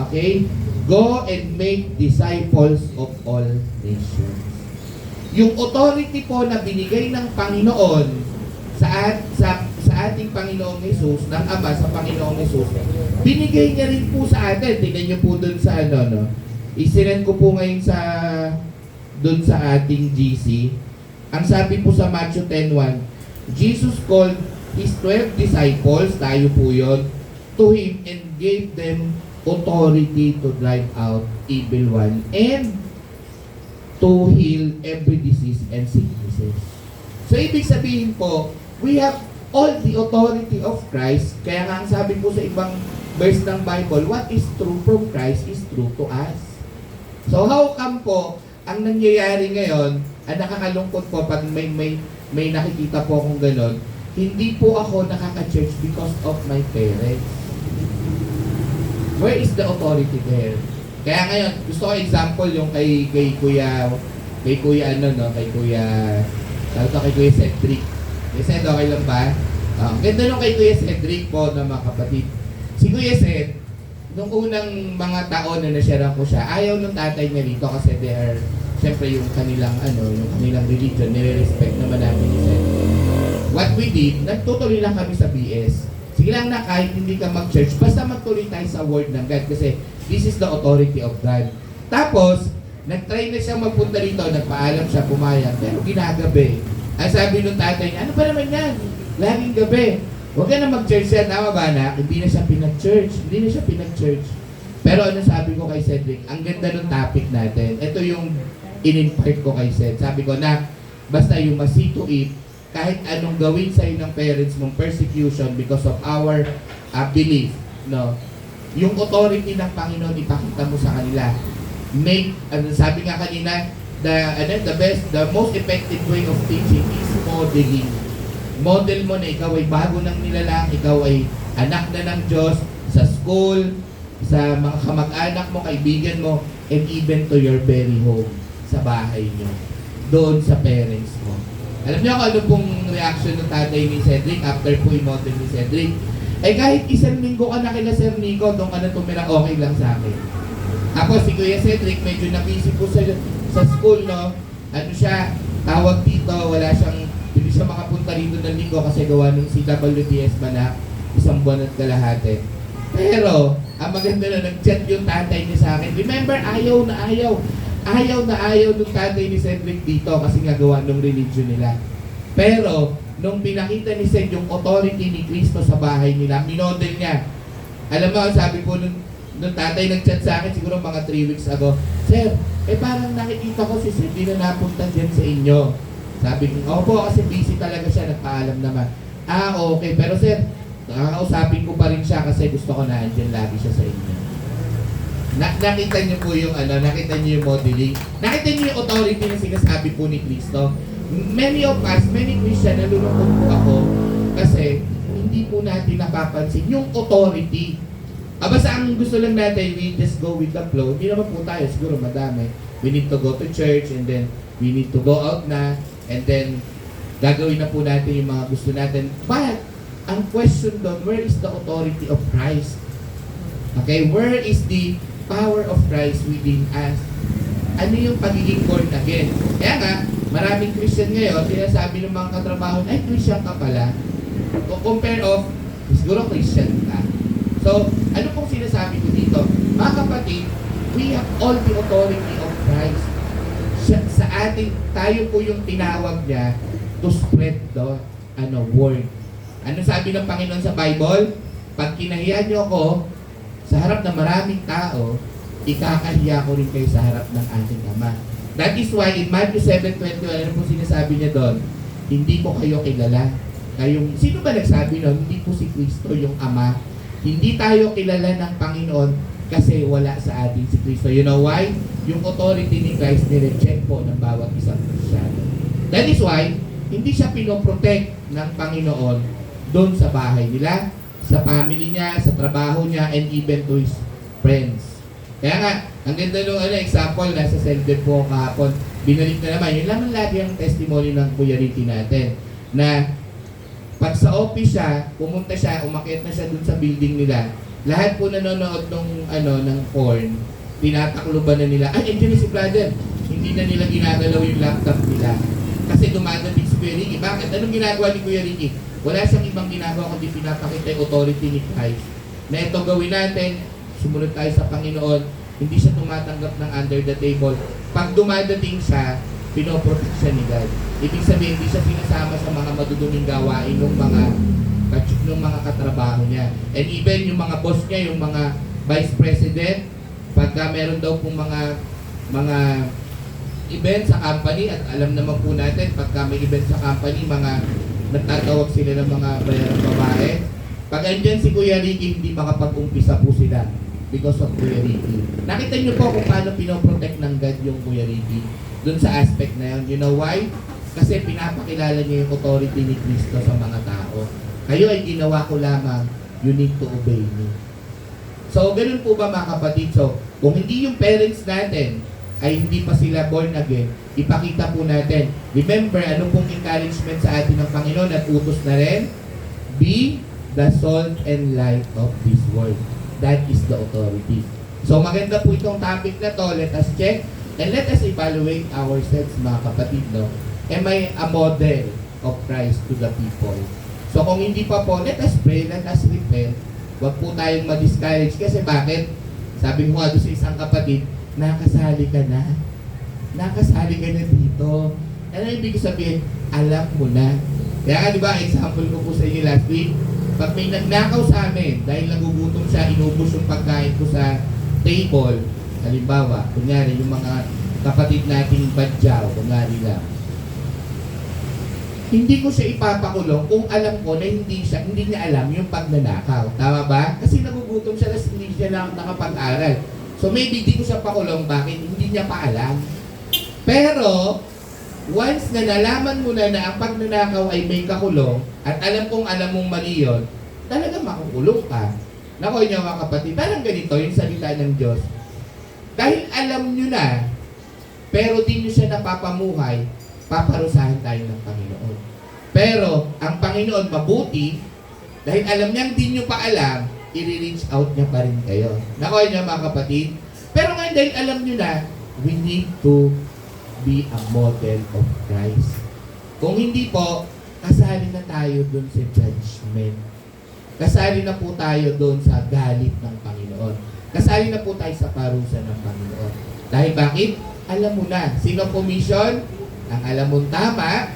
okay, go and make disciples of all nations. Yung authority po na binigay ng Panginoon sa ating Panginoong Jesus, ng Ama sa Panginoong Jesus, binigay niya rin po sa atin. Tingnan niyo po dun sa isinend ko po ngayon dun sa ating GC. Ang sabi po sa Matthew 10:1, Jesus called His 12 disciples, tayo po yun, to Him and gave them authority to drive out evil one and to heal every disease and sicknesses. So, ibig sabihin po, we have all the authority of Christ. Kaya nga ang sabi po sa ibang verse ng Bible, what is true from Christ is true to us. So, how come po, ang nangyayari ngayon, ang nakakalungkot po pag may nakikita po akong ganon, hindi po ako nakaka-church because of my parents. Where is the authority there? Kaya ngayon, gusto ko example yung kay Kuya Cedric. Kay Ced, okay lang ba? Ganda nung kay Kuya Cedric po na mga kapatid. Si Kuya Ced, nung unang mga taon na nasharean ko siya, ayaw ng tatay niya rito kasi they are, siyempre yung kanilang religion, nire-respect naman namin ni Ced. What we did, nagtutuloy lang kami sa BS. Sige lang na kahit hindi ka mag-church, basta magtuloy tayo sa word ng God kasi this is the authority of God. Tapos, nag-try na siya magpunta rito, nagpaalam siya, pumayag, pero ginagabi. Ang sabi ng tatay niya, ano ba naman yan? Laging gabi. Huwag ka na mag-church yan, tama ba na? Hindi na siya pinag-church. Pero ano sabi ko kay Cedric, ang ganda ng topic natin. Ito yung in-impart ko kay Ced. Sabi ko na, basta you must see to it, kahit anong gawin sa'yo ng parents mong persecution because of our belief, no? Yung authority ng Panginoon, ipakita mo sa kanila. Sabi nga kanina, the most effective way of teaching is modeling. Model mo na ikaw ay bago ng nilalang, ikaw ay anak na ng Diyos, sa school, sa mga kamag-anak mo, kaibigan mo, and even to your very home, sa bahay nyo, doon sa parents mo. Alam niyo kung ano pong reaction ng tatay ni Cedric after po i-model ni Cedric? Eh kahit isang linggo ka na kila Sir Nico, doon ka na tumira, okay lang sa akin. Ako si Kuya Cedric, medyo na-busy po sa school, no? Ano siya, tawag dito, hindi siya makapunta rito ng linggo kasi gawa ng CWTS Manak, isang buwan at kalahati. Pero, ang maganda na nag-chat yung tatay niya sa akin. Remember, ayaw na ayaw nung tatay ni Cedric dito kasi nga gawa ng religion nila. Pero, nung pinakita ni Ced yung authority ni Kristo sa bahay nila, minodel niya. Alam mo, sabi po nung tatay nag-chat sa akin, siguro mga 3 weeks ago, Sir, parang nakikita ko si Ced, di na napunta dyan sa inyo. Sabi ko, opo, kasi busy talaga siya, nagpaalam naman. Ah, okay. Pero sir, nakakausapin ko pa rin siya kasi gusto ko na andyan lagi siya sa inyo. Nakita niyo po yung nakita niyo yung modeling. Nakita niyo yung authority na sinasabi po ni Kristo. Many of us, many Christian, nalulungkot po ako kasi hindi po natin napapansin yung authority. Basta ang gusto lang natin, we just go with the flow. Hindi naman po tayo, siguro madami. We need to go to church and then we need to go out na and then gagawin na po natin yung mga gusto natin. But, ang question doon, where is the authority of Christ? Okay, where is the power of Christ within us? Ano yung pagiging born again? Kaya nga, maraming Christian ngayon, sinasabi ng mga katrabaho, ay, Christian ka pala. Compare of, siguro Christian ka. So, ano pong sinasabi ko dito? Mga kapatid, we have all the authority of Christ. Sa atin, tayo po yung tinawag niya to spread the word. Ano sabi ng Panginoon sa Bible? Pag kinahiya niyo ako sa harap ng maraming tao, ikakahiya ko rin kayo sa harap ng ating Ama. That is why in Matthew 7:21, ano po sinasabi niya doon? Hindi ko kayo kilala. Sino ba nagsabi noon? Hindi po si Kristo yung Ama. Hindi tayo kilala ng Panginoon kasi wala sa atin si Kristo. You know why? Yung authority ni Christ nire-check po ng bawat isang Kristyano. That is why, hindi siya pinoprotect ng Panginoon doon sa bahay nila, sa family niya, sa trabaho niya, and even to his friends. Kaya nga, ang ganda nung example, nasa Selden po kahapon, binalik na naman, yun naman lagi ang testimony ng Kuya Ricky natin, na pag sa office siya, pumunta siya, umakyat na siya dun sa building nila, lahat po nanonood ng porn, tinatakloban na nila, ay, engineer si brother, hindi na nila ginagalaw yung laptop nila. Kasi dumadating si Kuya Ricky. Bakit? Anong ginagawa ni Kuya Ricky? Wala siyang ibang ginagawa kundi pinapakita yung authority ni Christ. Na ito gawin natin, sumunod tayo sa Panginoon, hindi siya tumatanggap ng under the table. Pag dumadating siya, pinoprotect siya ni God. Ibig sabihin, hindi siya sinasama sa mga maduduming gawain ng mga katrabaho niya. And even yung mga boss niya, yung mga vice president, pagka meron daw pong mga event sa company, at alam naman po natin, pagka may event sa company, mga nagtatawag sila ng mga bayarang babae. Pag andyan si Kuya Ricky, hindi makapag-umpisa po sila because of Kuya Ricky. Nakita niyo po kung paano pinoprotect ng God yung Kuya Ricky dun sa aspect na yun. You know why? Kasi pinapakilala niya yung authority ni Kristo sa mga tao. Kayo ay ginawa ko lamang, you need to obey me. So, ganun po ba mga kapatid? So, kung hindi yung parents natin ay hindi pa sila born again, ipakita po natin. Remember, ano pong encouragement sa atin ng Panginoon at utos na rin? Be the salt and light of this world. That is the authority. So, maganda po itong topic na to. Let us check and let us evaluate ourselves, mga kapatid, no? Am I a model of Christ to the people? So, kung hindi pa po, let us pray, let us repent. Huwag po tayong ma-discourage. Kasi bakit? Sabi ko nga doon sa isang kapatid, nakasali ka na. Nakasali ka na dito. Ano ibig sabihin? Alam mo na. Kaya nga, di ba, example ko po sa inyo last week, pag may nagnakaw sa amin, dahil nagugutom siya, inubos yung pagkain ko sa table, halimbawa, kunyari, yung mga kapatid nating badyaw, kunyari lang, hindi ko siya ipapakulong kung alam ko na hindi niya alam yung pagnanakaw. Tama ba? Kasi nagugutom siya, hindi siya nakapag-aral. So maybe di ko siya pakulong, bakit? Hindi niya pa alam. Pero, once na nalaman mo na ang pagnanakaw ay may kakulong, at alam mong mali yun, talaga makukulong ka. Naku niyo mga kapatid, parang ganito yung salita ng Diyos. Dahil alam nyo na, pero di nyo siya napapamuhay, paparusahan tayo ng Panginoon. Pero, ang Panginoon mabuti, dahil alam niyang di nyo pa alam, i-reach out niya pa rin kayo. Nakuha niyo mga kapatid? Pero ngayon dahil alam nyo na, we need to be a model of Christ. Kung hindi po, kasali na tayo dun sa judgment. Kasali na po tayo dun sa galit ng Panginoon. Kasali na po tayo sa parusa ng Panginoon. Dahil bakit? Alam mo na. Sino po mission? Ang alam mong tama,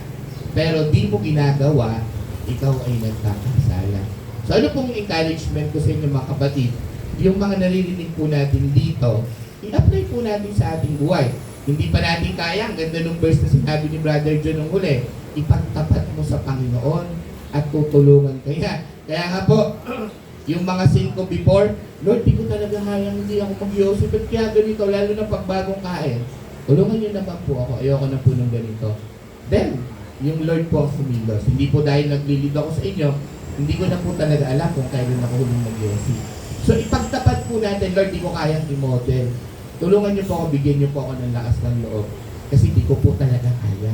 pero di mo ginagawa, ikaw ay nagkakasala. So ano pong encouragement ko sa inyo mga kapatid? Yung mga naririnig po natin dito, i-apply po natin sa ating buhay. hindi pa natin kaya, ang ganda ng verse na sinabi ni Brother John nung huli, ipagtapat mo sa Panginoon at tutulungan kaya. Kaya nga po, yung mga sin ko before, Lord, di ko talaga hayang, hindi ako mag-Yosef, at kaya ganito, lalo na pagbagong kain. Tulungan niyo naman po ako, ayoko na po ng ganito. Then, yung Lord po ang kumilos. Hindi po dahil naglilid ako sa inyo, hindi ko na po talaga alam kung kailan ako huling mag-Yosef. So, ipagtapat po natin, Lord, di ko kayang i-model. Tulungan niyo po ako, bigyan niyo po ako ng lakas ng loob. Kasi di ko po talaga kaya.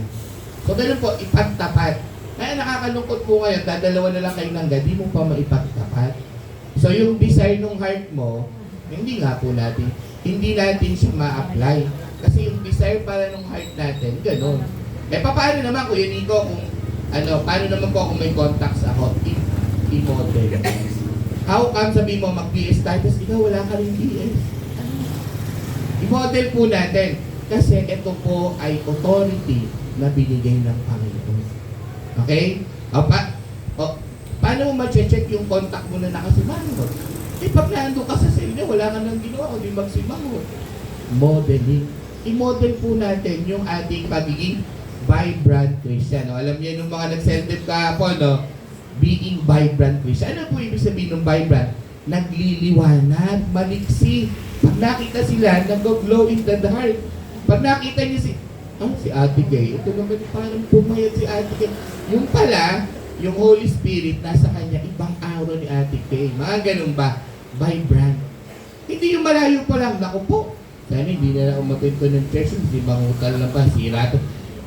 So, ganun po, ipagtapat. Kaya nakakalungkot po ngayon, dadalawa na lang kayo ng di mo pa maipagtapat. So, yung desire ng heart mo, hindi nga po natin, hindi natin siya ma-apply. Kasi yung desire para ng heart natin, ganun. Eh, paano naman, Kuya Nico, kung, paano naman po kung may contacts ako, i-model. How come sabi mo mag-PS tayo, tapos ikaw wala ka rin PS? I-model po natin. Kasi ito po ay authority na binigay ng Panginoon. Okay? Paano mo ma-check yung contact mo na nakasimangot? Eh, pag naando ka sa inyo, wala ka nang ginawa, kundi magsimangot. Modeling. I-model po natin yung ating pagiging vibrant Christian. No? Alam niyo yung mga nag-sentip kahapon, no? Being vibrant Christian. Ano po ibig sabihin ng vibrant? Nagliliwanag, maliksi. Pag nakita sila, nag-glow in the heart. Pag nakita niyo si Ate Gay, ito naman parang pumayat si Ate Gay. Yung pala, yung Holy Spirit nasa kanya, ibang araw ni Ate Gay. Mga ganun ba? Vibrant. Hindi yung malayo pa lang. Naku po, sana hindi na umatin ko ng church, hindi mangutal na ba?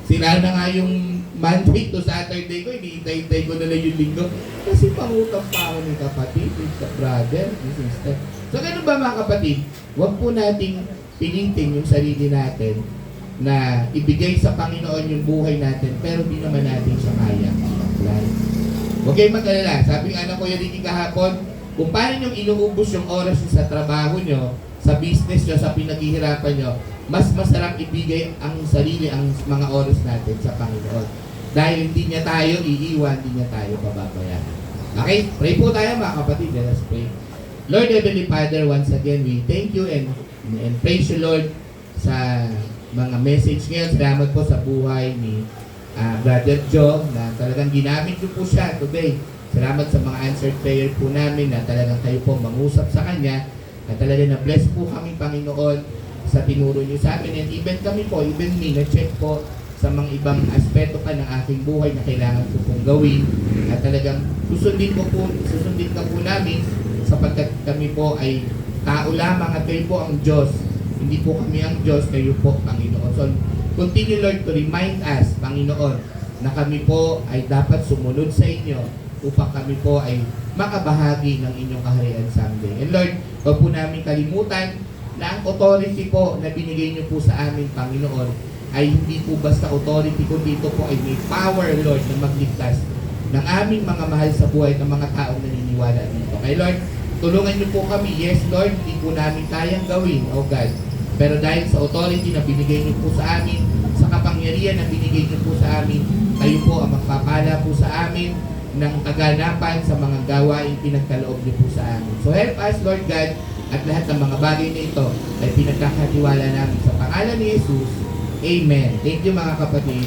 Sira na nga yung Monday to Saturday ko, hinihintay ko na lang yung linggo. Kasi pangutang pa ako ng kapatid, sa brother, yung sister. So ganun ba mga kapatid? Huwag po nating pinitin yung sarili natin na ibigay sa Panginoon yung buhay natin, pero di naman natin siya kaya i-apply. Huwag kayong mag-alala. Sabi nga ng Kuya Ricky kahapon, kung paano nyo inuubos yung oras nyo sa trabaho nyo, sa business nyo, sa pinaghihirapan nyo, mas masarap ibigay ang sarili, ang mga oras natin sa Panginoon. Dahil hindi niya tayo iiwan, hindi niya tayo pababayaan. Okay? Pray po tayo mga kapatid. Let us pray. Lord Heavenly Father, once again, we thank you and praise you, Lord, sa mga message ngayon. Salamat po sa buhay ni Brother Joe na talagang ginamit niyo po siya today. Salamat sa mga answered prayer po namin na talagang kayo po mangusap sa kanya at talagang na-bless po kami, Panginoon, sa tinuro niyo sa amin. And even kami po, even me, na-check po sa mga ibang aspeto pa ng aking buhay na kailangan ko pong gawin at talagang susundin ka po namin sapagkat kami po ay tao lamang at kayo po ang Diyos. Hindi po kami ang Diyos, kayo po, Panginoon. So, continue, Lord, to remind us, Panginoon, na kami po ay dapat sumunod sa inyo upang kami po ay makabahagi ng inyong kaharian someday. And Lord, huwag po namin kalimutan na ang authority po na binigay niyo po sa amin, Panginoon, ay hindi po basta authority, kundi ito po ay may power, Lord, na magligtas ng aming mga mahal sa buhay ng mga taong naniniwala dito. Kaya Lord, tulungan niyo po kami. Yes, Lord, hindi po namin kayang gawin, O God. Pero dahil sa authority na binigay niyo po sa amin, sa kapangyarihan na binigay niyo po sa amin, kayo po ang magpapala po sa amin ng kaganapan sa mga gawain pinagkaloob niyo po sa amin. So help us, Lord God, at lahat ng mga bagay na ito ay pinagkakatiwala namin sa pangalan ni Jesus. Amen. Thank you mga kapatid.